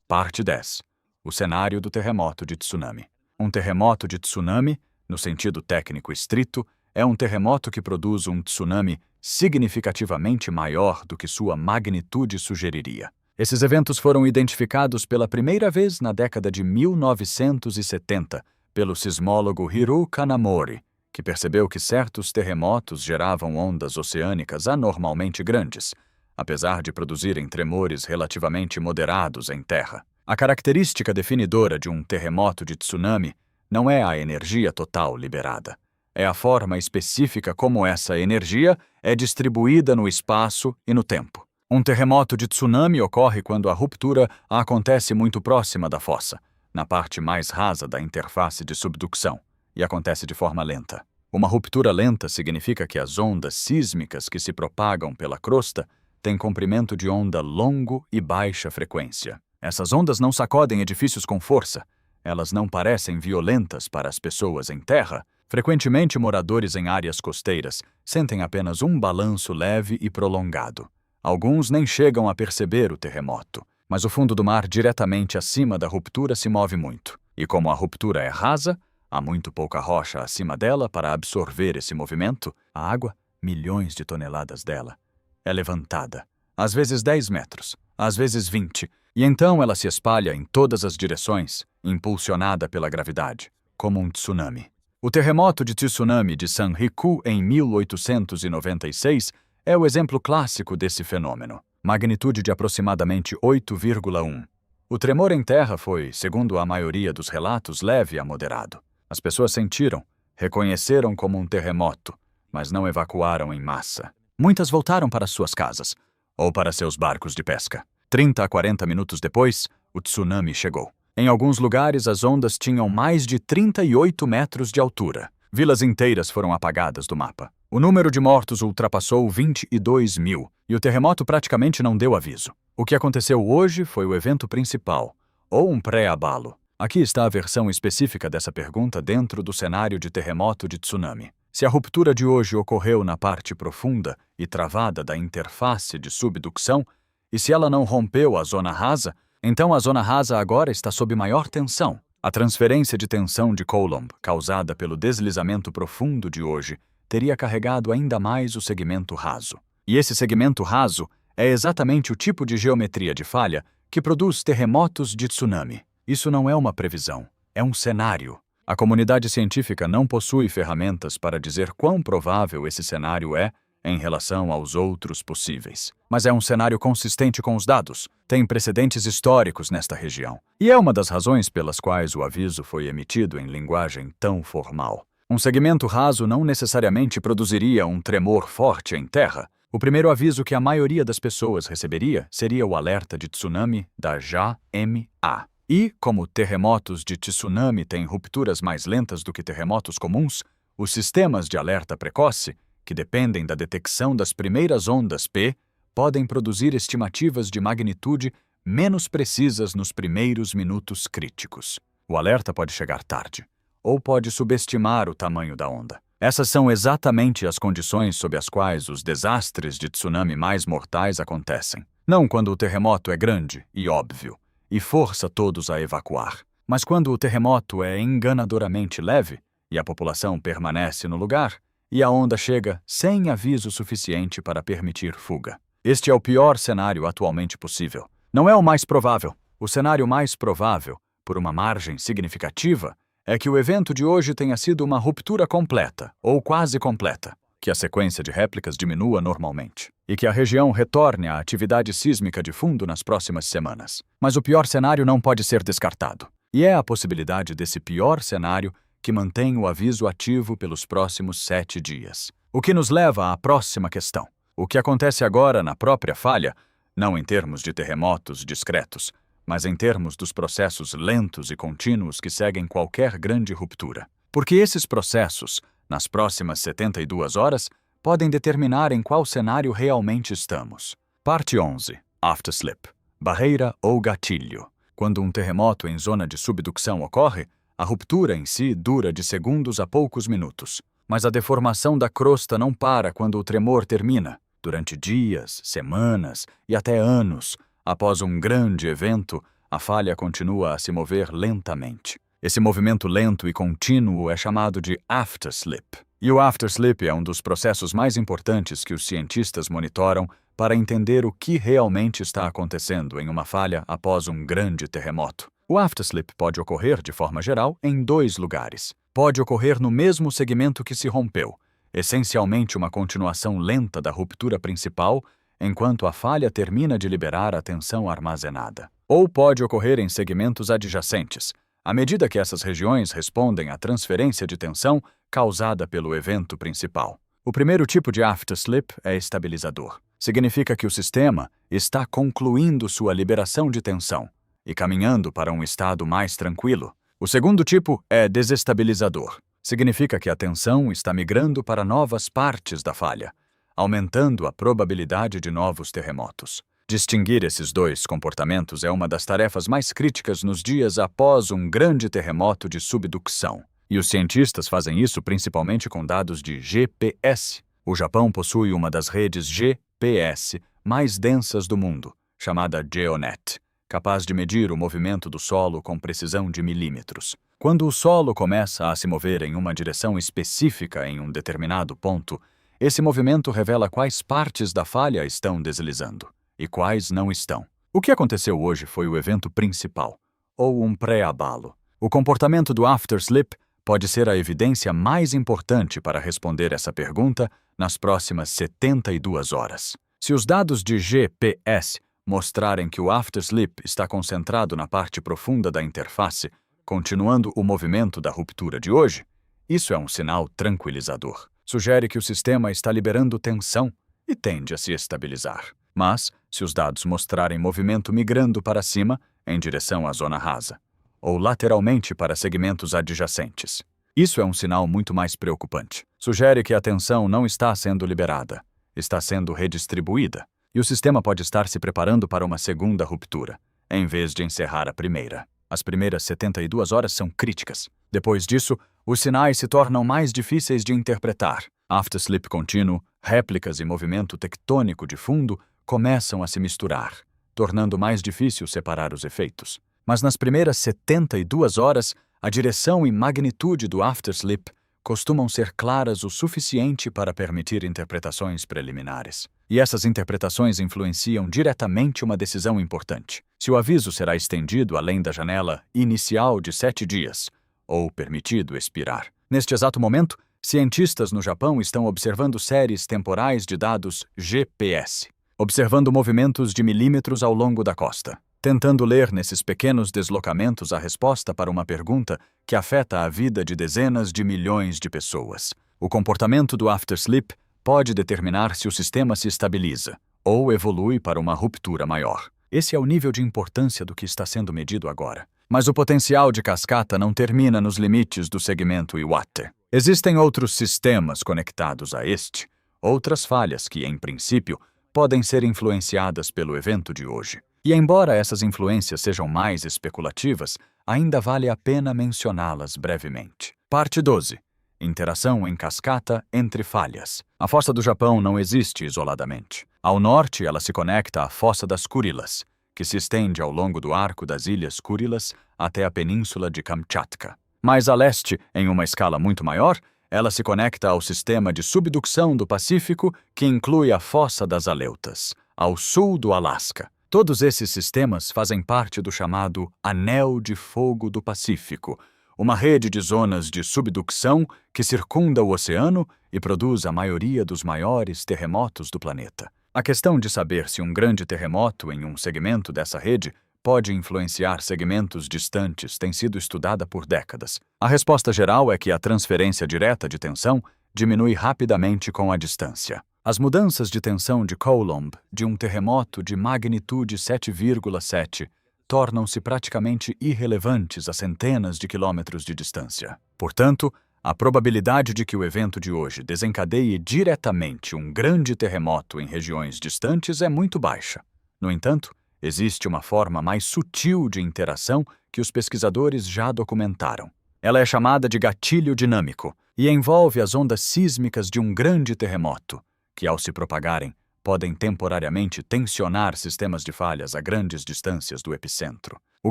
Parte 10. O cenário do terremoto de tsunami. Um terremoto de tsunami, no sentido técnico estrito, é um terremoto que produz um tsunami significativamente maior do que sua magnitude sugeriria. Esses eventos foram identificados pela primeira vez na década de 1970 pelo sismólogo Hiroo Kanamori, que percebeu que certos terremotos geravam ondas oceânicas anormalmente grandes, apesar de produzirem tremores relativamente moderados em terra. A característica definidora de um terremoto de tsunami não é a energia total liberada. É a forma específica como essa energia é distribuída no espaço e no tempo. Um terremoto de tsunami ocorre quando a ruptura acontece muito próxima da fossa, na parte mais rasa da interface de subducção, e acontece de forma lenta. Uma ruptura lenta significa que as ondas sísmicas que se propagam pela crosta têm comprimento de onda longo e baixa frequência. Essas ondas não sacodem edifícios com força. Elas não parecem violentas para as pessoas em terra. Frequentemente, moradores em áreas costeiras sentem apenas um balanço leve e prolongado. Alguns nem chegam a perceber o terremoto, mas o fundo do mar diretamente acima da ruptura se move muito. E como a ruptura é rasa, há muito pouca rocha acima dela para absorver esse movimento, a água, milhões de toneladas dela, é levantada, às vezes 10 metros, às vezes 20, e então ela se espalha em todas as direções, impulsionada pela gravidade, como um tsunami. O terremoto de tsunami de Sanriku em 1896 é o exemplo clássico desse fenômeno, magnitude de aproximadamente 8,1. O tremor em terra foi, segundo a maioria dos relatos, leve a moderado. As pessoas sentiram, reconheceram como um terremoto, mas não evacuaram em massa. Muitas voltaram para suas casas, ou para seus barcos de pesca. 30 a 40 minutos depois, o tsunami chegou. Em alguns lugares, as ondas tinham mais de 38 metros de altura. Vilas inteiras foram apagadas do mapa. O número de mortos ultrapassou 22 mil, e o terremoto praticamente não deu aviso. O que aconteceu hoje foi o evento principal, ou um pré-abalo. Aqui está a versão específica dessa pergunta dentro do cenário de terremoto de tsunami. Se a ruptura de hoje ocorreu na parte profunda e travada da interface de subducção, e se ela não rompeu a zona rasa, então a zona rasa agora está sob maior tensão. A transferência de tensão de Coulomb, causada pelo deslizamento profundo de hoje, teria carregado ainda mais o segmento raso. E esse segmento raso é exatamente o tipo de geometria de falha que produz terremotos de tsunami. Isso não é uma previsão, é um cenário. A comunidade científica não possui ferramentas para dizer quão provável esse cenário é em relação aos outros possíveis. Mas é um cenário consistente com os dados, tem precedentes históricos nesta região. E é uma das razões pelas quais o aviso foi emitido em linguagem tão formal. Um segmento raso não necessariamente produziria um tremor forte em terra. O primeiro aviso que a maioria das pessoas receberia seria o alerta de tsunami da JAMA. E, como terremotos de tsunami têm rupturas mais lentas do que terremotos comuns, os sistemas de alerta precoce, que dependem da detecção das primeiras ondas P, podem produzir estimativas de magnitude menos precisas nos primeiros minutos críticos. O alerta pode chegar tarde, ou pode subestimar o tamanho da onda. Essas são exatamente as condições sob as quais os desastres de tsunami mais mortais acontecem. Não quando o terremoto é grande e óbvio, e força todos a evacuar. Mas quando o terremoto é enganadoramente leve e a população permanece no lugar, e a onda chega sem aviso suficiente para permitir fuga. Este é o pior cenário atualmente possível. Não é o mais provável. O cenário mais provável, por uma margem significativa, é que o evento de hoje tenha sido uma ruptura completa, ou quase completa, que a sequência de réplicas diminua normalmente, e que a região retorne à atividade sísmica de fundo nas próximas semanas. Mas o pior cenário não pode ser descartado. E é a possibilidade desse pior cenário que mantém o aviso ativo pelos próximos 7 dias. O que nos leva à próxima questão. O que acontece agora na própria falha, não em termos de terremotos discretos, mas em termos dos processos lentos e contínuos que seguem qualquer grande ruptura. Porque esses processos, nas próximas 72 horas, podem determinar em qual cenário realmente estamos. Parte 11. Afterslip. Barreira ou gatilho. Quando um terremoto em zona de subducção ocorre, a ruptura em si dura de segundos a poucos minutos. Mas a deformação da crosta não para quando o tremor termina. Durante dias, semanas e até anos, após um grande evento, a falha continua a se mover lentamente. Esse movimento lento e contínuo é chamado de afterslip. E o afterslip é um dos processos mais importantes que os cientistas monitoram para entender o que realmente está acontecendo em uma falha após um grande terremoto. O afterslip pode ocorrer, de forma geral, em 2 lugares. Pode ocorrer no mesmo segmento que se rompeu, essencialmente uma continuação lenta da ruptura principal, enquanto a falha termina de liberar a tensão armazenada. Ou pode ocorrer em segmentos adjacentes, à medida que essas regiões respondem à transferência de tensão causada pelo evento principal. O primeiro tipo de afterslip é estabilizador. Significa que o sistema está concluindo sua liberação de tensão e caminhando para um estado mais tranquilo. O segundo tipo é desestabilizador. Significa que a tensão está migrando para novas partes da falha, aumentando a probabilidade de novos terremotos. Distinguir esses dois comportamentos é uma das tarefas mais críticas nos dias após um grande terremoto de subducção. E os cientistas fazem isso principalmente com dados de GPS. O Japão possui uma das redes GPS mais densas do mundo, chamada GeoNet, capaz de medir o movimento do solo com precisão de milímetros. Quando o solo começa a se mover em uma direção específica em um determinado ponto, esse movimento revela quais partes da falha estão deslizando e quais não estão. O que aconteceu hoje foi o evento principal, ou um pré-abalo. O comportamento do afterslip pode ser a evidência mais importante para responder essa pergunta nas próximas 72 horas. Se os dados de GPS mostrarem que o afterslip está concentrado na parte profunda da interface, continuando o movimento da ruptura de hoje, isso é um sinal tranquilizador. Sugere que o sistema está liberando tensão e tende a se estabilizar. Mas, se os dados mostrarem movimento migrando para cima, em direção à zona rasa, ou lateralmente para segmentos adjacentes, isso é um sinal muito mais preocupante. Sugere que a tensão não está sendo liberada, está sendo redistribuída, e o sistema pode estar se preparando para uma segunda ruptura, em vez de encerrar a primeira. As primeiras 72 horas são críticas. Depois disso, os sinais se tornam mais difíceis de interpretar. Afterslip contínuo, réplicas e movimento tectônico de fundo começam a se misturar, tornando mais difícil separar os efeitos. Mas nas primeiras 72 horas, a direção e magnitude do afterslip costumam ser claras o suficiente para permitir interpretações preliminares. E essas interpretações influenciam diretamente uma decisão importante: se o aviso será estendido além da janela inicial de 7 dias, ou permitido expirar. Neste exato momento, cientistas no Japão estão observando séries temporais de dados GPS, observando movimentos de milímetros ao longo da costa, tentando ler nesses pequenos deslocamentos a resposta para uma pergunta que afeta a vida de dezenas de milhões de pessoas. O comportamento do afterslip pode determinar se o sistema se estabiliza ou evolui para uma ruptura maior. Esse é o nível de importância do que está sendo medido agora. Mas o potencial de cascata não termina nos limites do segmento Iwate. Existem outros sistemas conectados a este, outras falhas que, em princípio, podem ser influenciadas pelo evento de hoje. E embora essas influências sejam mais especulativas, ainda vale a pena mencioná-las brevemente. Parte 12. Interação em cascata entre falhas. A Fossa do Japão não existe isoladamente. Ao norte, ela se conecta à Fossa das Kurilas, que se estende ao longo do arco das Ilhas Kurilas até a península de Kamchatka. Mais a leste, em uma escala muito maior, ela se conecta ao sistema de subducção do Pacífico, que inclui a Fossa das Aleutas, ao sul do Alasca. Todos esses sistemas fazem parte do chamado Anel de Fogo do Pacífico, uma rede de zonas de subducção que circunda o oceano e produz a maioria dos maiores terremotos do planeta. A questão de saber se um grande terremoto em um segmento dessa rede pode influenciar segmentos distantes tem sido estudada por décadas. A resposta geral é que a transferência direta de tensão diminui rapidamente com a distância. As mudanças de tensão de Coulomb de um terremoto de magnitude 7,7 tornam-se praticamente irrelevantes a centenas de quilômetros de distância. Portanto, a probabilidade de que o evento de hoje desencadeie diretamente um grande terremoto em regiões distantes é muito baixa. No entanto, existe uma forma mais sutil de interação que os pesquisadores já documentaram. Ela é chamada de gatilho dinâmico e envolve as ondas sísmicas de um grande terremoto, que, ao se propagarem, podem temporariamente tensionar sistemas de falhas a grandes distâncias do epicentro. O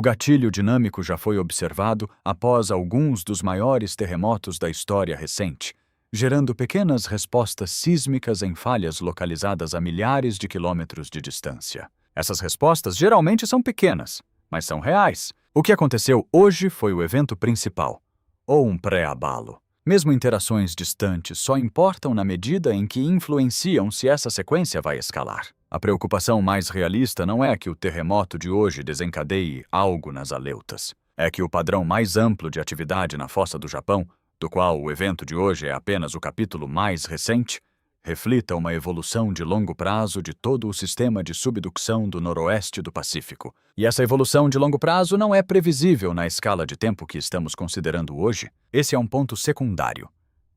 gatilho dinâmico já foi observado após alguns dos maiores terremotos da história recente, gerando pequenas respostas sísmicas em falhas localizadas a milhares de quilômetros de distância. Essas respostas geralmente são pequenas, mas são reais. O que aconteceu hoje foi o evento principal, ou um pré-abalo. Mesmo interações distantes só importam na medida em que influenciam se essa sequência vai escalar. A preocupação mais realista não é que o terremoto de hoje desencadeie algo nas Aleutas. É que o padrão mais amplo de atividade na Fossa do Japão, do qual o evento de hoje é apenas o capítulo mais recente, reflita uma evolução de longo prazo de todo o sistema de subducção do noroeste do Pacífico. E essa evolução de longo prazo não é previsível na escala de tempo que estamos considerando hoje. Esse é um ponto secundário,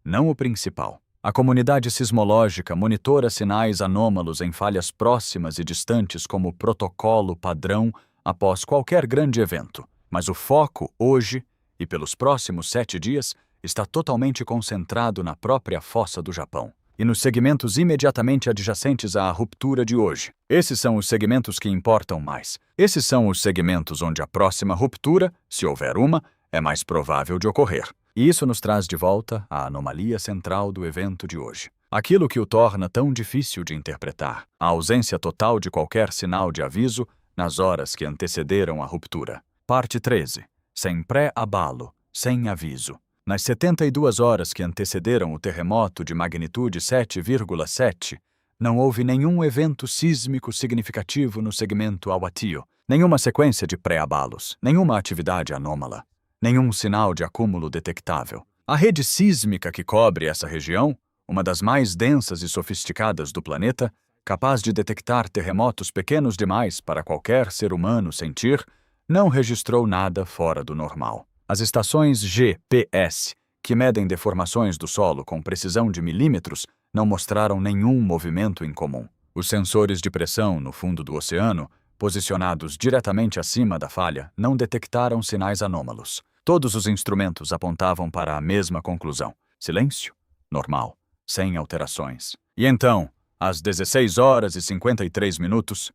não o principal. A comunidade sismológica monitora sinais anômalos em falhas próximas e distantes como protocolo padrão após qualquer grande evento. Mas o foco, hoje, e pelos próximos 7 dias, está totalmente concentrado na própria fossa do Japão e nos segmentos imediatamente adjacentes à ruptura de hoje. Esses são os segmentos que importam mais. Esses são os segmentos onde a próxima ruptura, se houver uma, é mais provável de ocorrer. E isso nos traz de volta à anomalia central do evento de hoje. Aquilo que o torna tão difícil de interpretar, a ausência total de qualquer sinal de aviso nas horas que antecederam a ruptura. Parte 13. Sem pré-abalo, sem aviso. Nas 72 horas que antecederam o terremoto de magnitude 7,7, não houve nenhum evento sísmico significativo no segmento Awatio, nenhuma sequência de pré-abalos, nenhuma atividade anômala, nenhum sinal de acúmulo detectável. A rede sísmica que cobre essa região, uma das mais densas e sofisticadas do planeta, capaz de detectar terremotos pequenos demais para qualquer ser humano sentir, não registrou nada fora do normal. As estações GPS, que medem deformações do solo com precisão de milímetros, não mostraram nenhum movimento incomum. Os sensores de pressão no fundo do oceano, posicionados diretamente acima da falha, não detectaram sinais anômalos. Todos os instrumentos apontavam para a mesma conclusão: silêncio, normal, sem alterações. E então, às 16 horas e 53 minutos,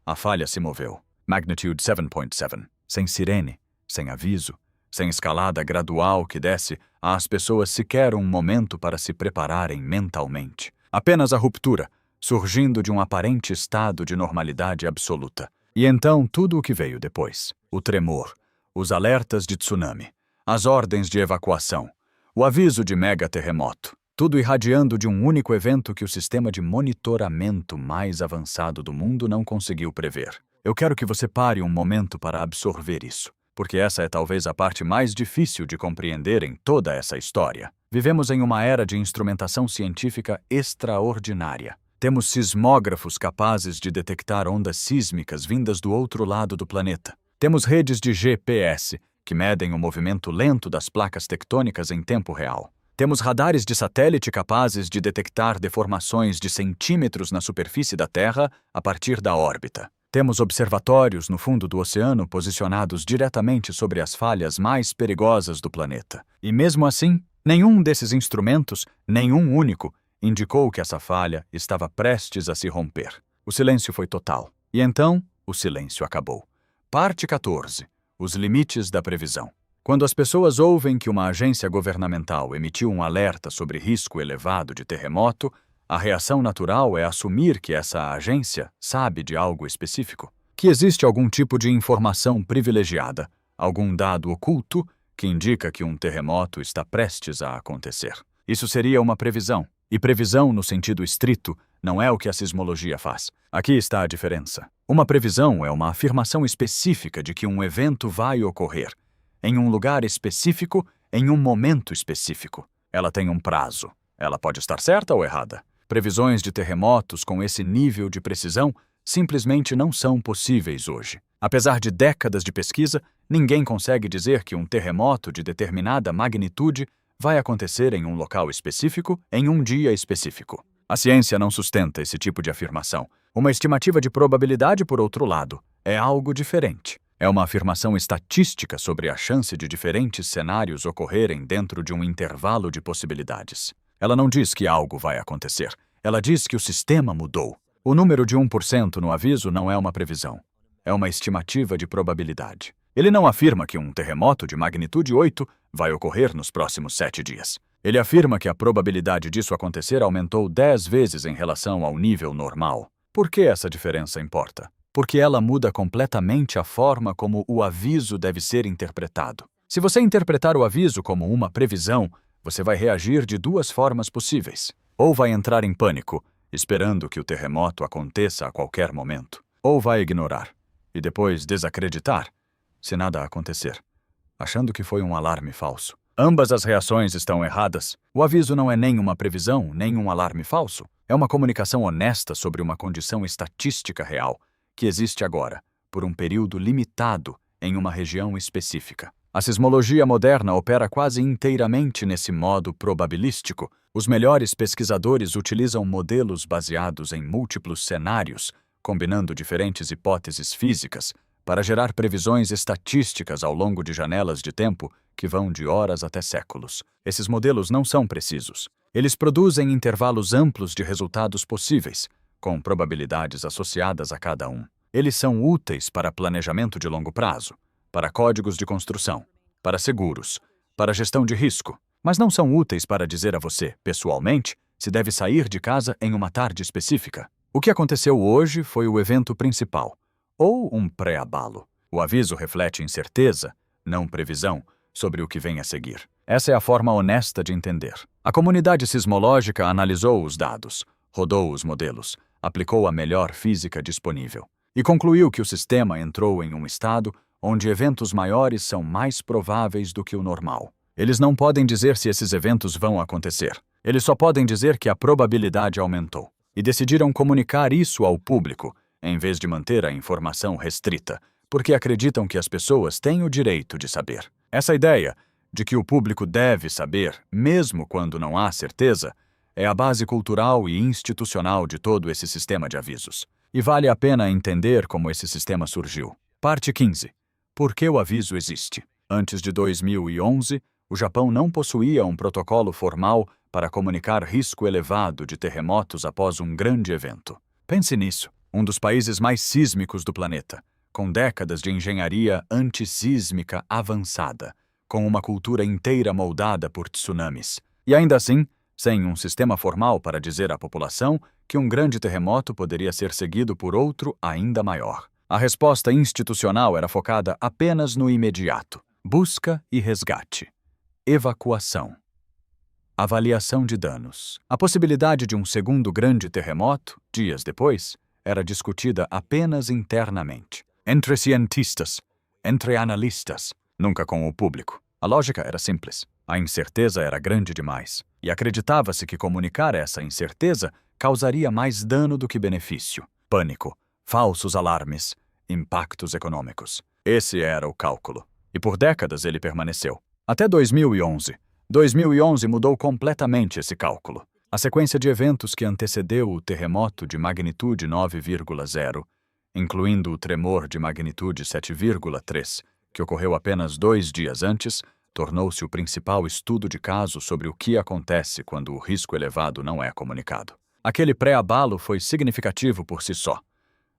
a falha se moveu. Magnitude 7.7. Sem sirene, sem aviso, sem escalada gradual que desse às pessoas sequer um momento para se prepararem mentalmente. Apenas a ruptura, surgindo de um aparente estado de normalidade absoluta. E então tudo o que veio depois. O tremor, os alertas de tsunami, as ordens de evacuação, o aviso de mega-terremoto. Tudo irradiando de um único evento que o sistema de monitoramento mais avançado do mundo não conseguiu prever. Eu quero que você pare um momento para absorver isso, porque essa é talvez a parte mais difícil de compreender em toda essa história. Vivemos em uma era de instrumentação científica extraordinária. Temos sismógrafos capazes de detectar ondas sísmicas vindas do outro lado do planeta. Temos redes de GPS que medem o movimento lento das placas tectônicas em tempo real. Temos radares de satélite capazes de detectar deformações de centímetros na superfície da Terra a partir da órbita. Temos observatórios no fundo do oceano posicionados diretamente sobre as falhas mais perigosas do planeta. E mesmo assim, nenhum desses instrumentos, nenhum único, indicou que essa falha estava prestes a se romper. O silêncio foi total. E então, o silêncio acabou. Parte 14. Os limites da previsão. Quando as pessoas ouvem que uma agência governamental emitiu um alerta sobre risco elevado de terremoto, a reação natural é assumir que essa agência sabe de algo específico, que existe algum tipo de informação privilegiada, algum dado oculto que indica que um terremoto está prestes a acontecer. Isso seria uma previsão, e previsão no sentido estrito não é o que a sismologia faz. Aqui está a diferença. Uma previsão é uma afirmação específica de que um evento vai ocorrer, em um lugar específico, em um momento específico. Ela tem um prazo. Ela pode estar certa ou errada. Previsões de terremotos com esse nível de precisão simplesmente não são possíveis hoje. Apesar de décadas de pesquisa, ninguém consegue dizer que um terremoto de determinada magnitude vai acontecer em um local específico, em um dia específico. A ciência não sustenta esse tipo de afirmação. Uma estimativa de probabilidade, por outro lado, é algo diferente. É uma afirmação estatística sobre a chance de diferentes cenários ocorrerem dentro de um intervalo de possibilidades. Ela não diz que algo vai acontecer. Ela diz que o sistema mudou. O número de 1% no aviso não é uma previsão. É uma estimativa de probabilidade. Ele não afirma que um terremoto de magnitude 8 vai ocorrer nos próximos 7 dias. Ele afirma que a probabilidade disso acontecer aumentou 10 vezes em relação ao nível normal. Por que essa diferença importa? Porque ela muda completamente a forma como o aviso deve ser interpretado. Se você interpretar o aviso como uma previsão, você vai reagir de duas formas possíveis. Ou vai entrar em pânico, esperando que o terremoto aconteça a qualquer momento. Ou vai ignorar, e depois desacreditar, se nada acontecer, achando que foi um alarme falso. Ambas as reações estão erradas. O aviso não é nem uma previsão, nem um alarme falso. É uma comunicação honesta sobre uma condição estatística real, que existe agora, por um período limitado, em uma região específica. A sismologia moderna opera quase inteiramente nesse modo probabilístico. Os melhores pesquisadores utilizam modelos baseados em múltiplos cenários, combinando diferentes hipóteses físicas, para gerar previsões estatísticas ao longo de janelas de tempo que vão de horas até séculos. Esses modelos não são precisos. Eles produzem intervalos amplos de resultados possíveis, com probabilidades associadas a cada um. Eles são úteis para planejamento de longo prazo, para códigos de construção, para seguros, para gestão de risco, mas não são úteis para dizer a você, pessoalmente, se deve sair de casa em uma tarde específica. O que aconteceu hoje foi o evento principal, ou um pré-abalo. O aviso reflete incerteza, não previsão, sobre o que vem a seguir. Essa é a forma honesta de entender. A comunidade sismológica analisou os dados, rodou os modelos, aplicou a melhor física disponível e concluiu que o sistema entrou em um estado onde eventos maiores são mais prováveis do que o normal. Eles não podem dizer se esses eventos vão acontecer. Eles só podem dizer que a probabilidade aumentou. E decidiram comunicar isso ao público, em vez de manter a informação restrita, porque acreditam que as pessoas têm o direito de saber. Essa ideia de que o público deve saber, mesmo quando não há certeza, é a base cultural e institucional de todo esse sistema de avisos. E vale a pena entender como esse sistema surgiu. Parte 15. Por que o aviso existe? Antes de 2011, o Japão não possuía um protocolo formal para comunicar risco elevado de terremotos após um grande evento. Pense nisso, um dos países mais sísmicos do planeta, com décadas de engenharia antissísmica avançada, com uma cultura inteira moldada por tsunamis. E ainda assim, sem um sistema formal para dizer à população que um grande terremoto poderia ser seguido por outro ainda maior. A resposta institucional era focada apenas no imediato: busca e resgate, evacuação, avaliação de danos. A possibilidade de um segundo grande terremoto, dias depois, era discutida apenas internamente, entre cientistas, entre analistas, nunca com o público. A lógica era simples. A incerteza era grande demais, e acreditava-se que comunicar essa incerteza causaria mais dano do que benefício. Pânico, falsos alarmes, impactos econômicos. Esse era o cálculo. E por décadas ele permaneceu. Até 2011. 2011 mudou completamente esse cálculo. A sequência de eventos que antecedeu o terremoto de magnitude 9,0, incluindo o tremor de magnitude 7,3, que ocorreu apenas 2 dias antes, tornou-se o principal estudo de caso sobre o que acontece quando o risco elevado não é comunicado. Aquele pré-abalo foi significativo por si só.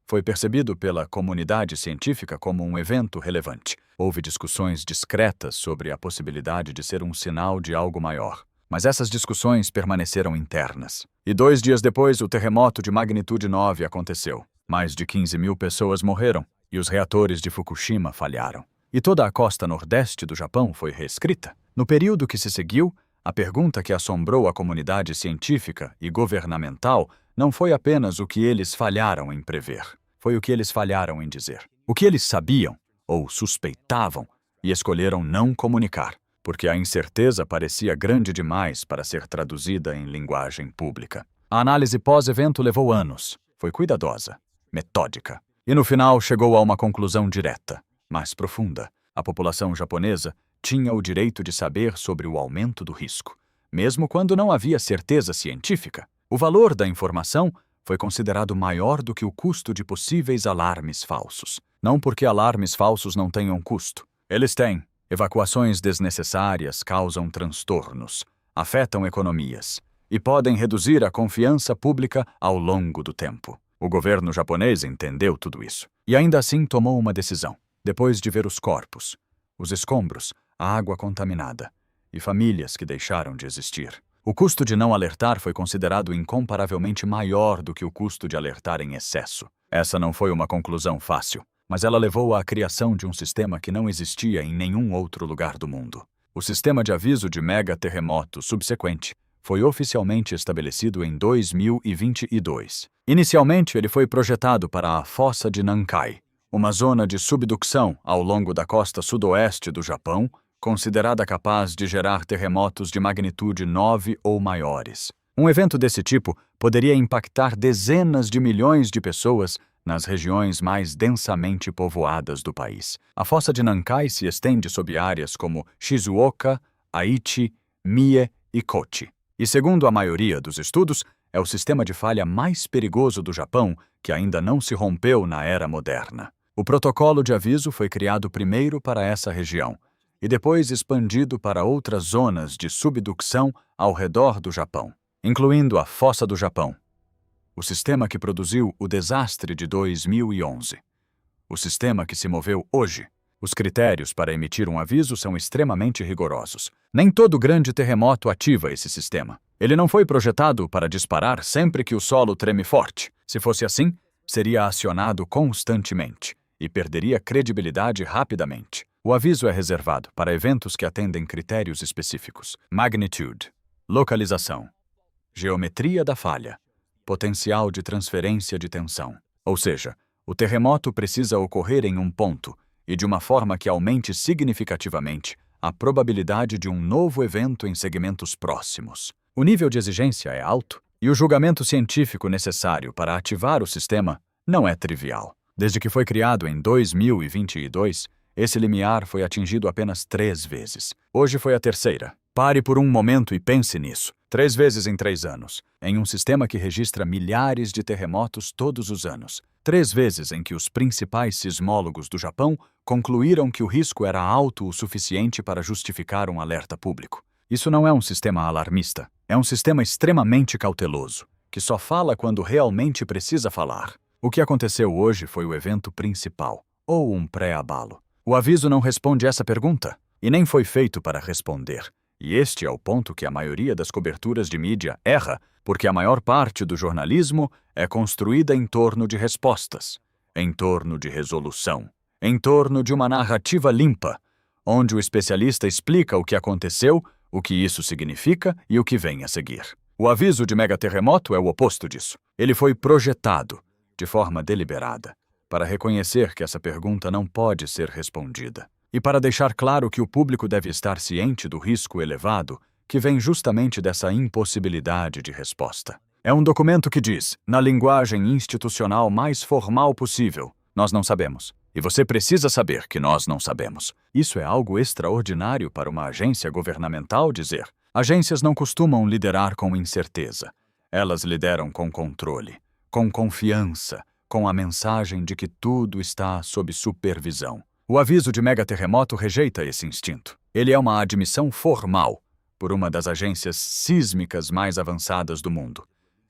Foi percebido pela comunidade científica como um evento relevante. Houve discussões discretas sobre a possibilidade de ser um sinal de algo maior. Mas essas discussões permaneceram internas. E 2 dias depois, o terremoto de magnitude 9 aconteceu. Mais de 15.000 pessoas morreram, e os reatores de Fukushima falharam. E toda a costa nordeste do Japão foi reescrita. No período que se seguiu, a pergunta que assombrou a comunidade científica e governamental não foi apenas o que eles falharam em prever, foi o que eles falharam em dizer. O que eles sabiam, ou suspeitavam, e escolheram não comunicar, porque a incerteza parecia grande demais para ser traduzida em linguagem pública. A análise pós-evento levou anos, foi cuidadosa, metódica, e no final chegou a uma conclusão direta, mais profunda. A população japonesa tinha o direito de saber sobre o aumento do risco, mesmo quando não havia certeza científica. O valor da informação foi considerado maior do que o custo de possíveis alarmes falsos. Não porque alarmes falsos não tenham custo. Eles têm. Evacuações desnecessárias causam transtornos, afetam economias e podem reduzir a confiança pública ao longo do tempo. O governo japonês entendeu tudo isso e ainda assim tomou uma decisão. Depois de ver os corpos, os escombros, a água contaminada e famílias que deixaram de existir. O custo de não alertar foi considerado incomparavelmente maior do que o custo de alertar em excesso. Essa não foi uma conclusão fácil, mas ela levou à criação de um sistema que não existia em nenhum outro lugar do mundo. O sistema de aviso de mega-terremoto subsequente foi oficialmente estabelecido em 2022. Inicialmente, ele foi projetado para a Fossa de Nankai, uma zona de subducção ao longo da costa sudoeste do Japão, considerada capaz de gerar terremotos de magnitude 9 ou maiores. Um evento desse tipo poderia impactar dezenas de milhões de pessoas nas regiões mais densamente povoadas do país. A fossa de Nankai se estende sob áreas como Shizuoka, Aichi, Mie e Kochi. E segundo a maioria dos estudos, é o sistema de falha mais perigoso do Japão que ainda não se rompeu na era moderna. O protocolo de aviso foi criado primeiro para essa região e depois expandido para outras zonas de subducção ao redor do Japão, incluindo a Fossa do Japão, o sistema que produziu o desastre de 2011. O sistema que se moveu hoje. Os critérios para emitir um aviso são extremamente rigorosos. Nem todo grande terremoto ativa esse sistema. Ele não foi projetado para disparar sempre que o solo treme forte. Se fosse assim, seria acionado constantemente e perderia credibilidade rapidamente. O aviso é reservado para eventos que atendem critérios específicos: magnitude, localização, geometria da falha, potencial de transferência de tensão. Ou seja, o terremoto precisa ocorrer em um ponto e de uma forma que aumente significativamente a probabilidade de um novo evento em segmentos próximos. O nível de exigência é alto e o julgamento científico necessário para ativar o sistema não é trivial. Desde que foi criado em 2022, esse limiar foi atingido apenas 3 vezes. Hoje foi a terceira. Pare por um momento e pense nisso. 3 vezes em 3 anos, em um sistema que registra milhares de terremotos todos os anos. 3 vezes em que os principais sismólogos do Japão concluíram que o risco era alto o suficiente para justificar um alerta público. Isso não é um sistema alarmista. É um sistema extremamente cauteloso, que só fala quando realmente precisa falar. O que aconteceu hoje foi o evento principal, ou um pré-abalo. O aviso não responde essa pergunta, e nem foi feito para responder. E este é o ponto que a maioria das coberturas de mídia erra, porque a maior parte do jornalismo é construída em torno de respostas, em torno de resolução, em torno de uma narrativa limpa, onde o especialista explica o que aconteceu, o que isso significa e o que vem a seguir. O aviso de megaterremoto é o oposto disso. Ele foi projetado, de forma deliberada, para reconhecer que essa pergunta não pode ser respondida. E para deixar claro que o público deve estar ciente do risco elevado que vem justamente dessa impossibilidade de resposta. É um documento que diz, na linguagem institucional mais formal possível, nós não sabemos. E você precisa saber que nós não sabemos. Isso é algo extraordinário para uma agência governamental dizer. Agências não costumam liderar com incerteza. Elas lideram com controle, com confiança, com a mensagem de que tudo está sob supervisão. O aviso de megaterremoto rejeita esse instinto. Ele é uma admissão formal, por uma das agências sísmicas mais avançadas do mundo,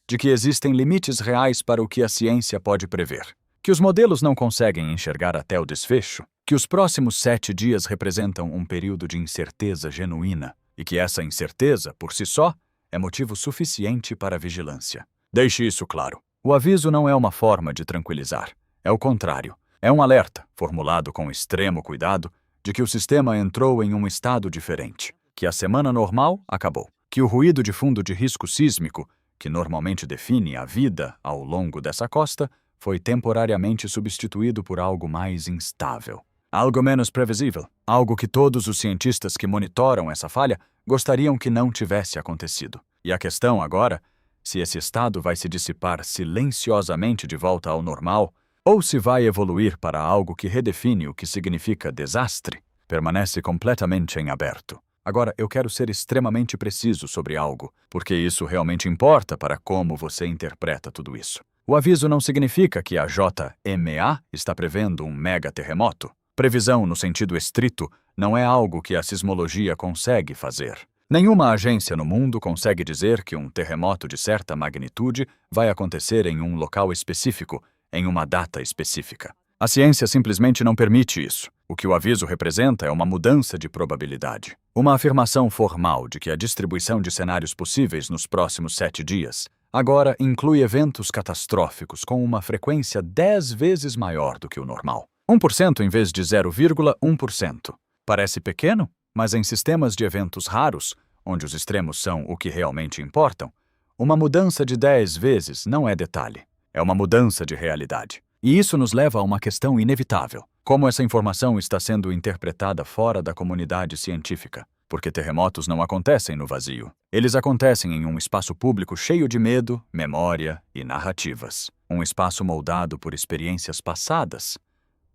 de que existem limites reais para o que a ciência pode prever, que os modelos não conseguem enxergar até o desfecho, que os próximos 7 dias representam um período de incerteza genuína e que essa incerteza, por si só, é motivo suficiente para a vigilância. Deixe isso claro. O aviso não é uma forma de tranquilizar. É o contrário. É um alerta, formulado com extremo cuidado, de que o sistema entrou em um estado diferente, que a semana normal acabou, que o ruído de fundo de risco sísmico, que normalmente define a vida ao longo dessa costa, foi temporariamente substituído por algo mais instável. Algo menos previsível, algo que todos os cientistas que monitoram essa falha gostariam que não tivesse acontecido. E a questão agora, se esse estado vai se dissipar silenciosamente de volta ao normal, ou se vai evoluir para algo que redefine o que significa desastre, permanece completamente em aberto. Agora, eu quero ser extremamente preciso sobre algo, porque isso realmente importa para como você interpreta tudo isso. O aviso não significa que a JMA está prevendo um mega-terremoto. Previsão, no sentido estrito, não é algo que a sismologia consegue fazer. Nenhuma agência no mundo consegue dizer que um terremoto de certa magnitude vai acontecer em um local específico, em uma data específica. A ciência simplesmente não permite isso. O que o aviso representa é uma mudança de probabilidade. Uma afirmação formal de que a distribuição de cenários possíveis nos próximos 7 dias agora inclui eventos catastróficos com uma frequência 10 vezes maior do que o normal. 1% em vez de 0,1%. Parece pequeno, mas em sistemas de eventos raros, onde os extremos são o que realmente importam, uma mudança de 10 vezes não é detalhe. É uma mudança de realidade. E isso nos leva a uma questão inevitável. Como essa informação está sendo interpretada fora da comunidade científica? Porque terremotos não acontecem no vazio. Eles acontecem em um espaço público cheio de medo, memória e narrativas. Um espaço moldado por experiências passadas,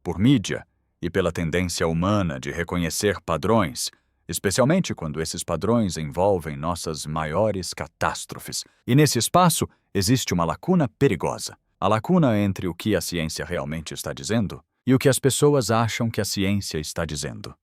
por mídia e pela tendência humana de reconhecer padrões, especialmente quando esses padrões envolvem nossas maiores catástrofes. E nesse espaço existe uma lacuna perigosa. A lacuna entre o que a ciência realmente está dizendo e o que as pessoas acham que a ciência está dizendo.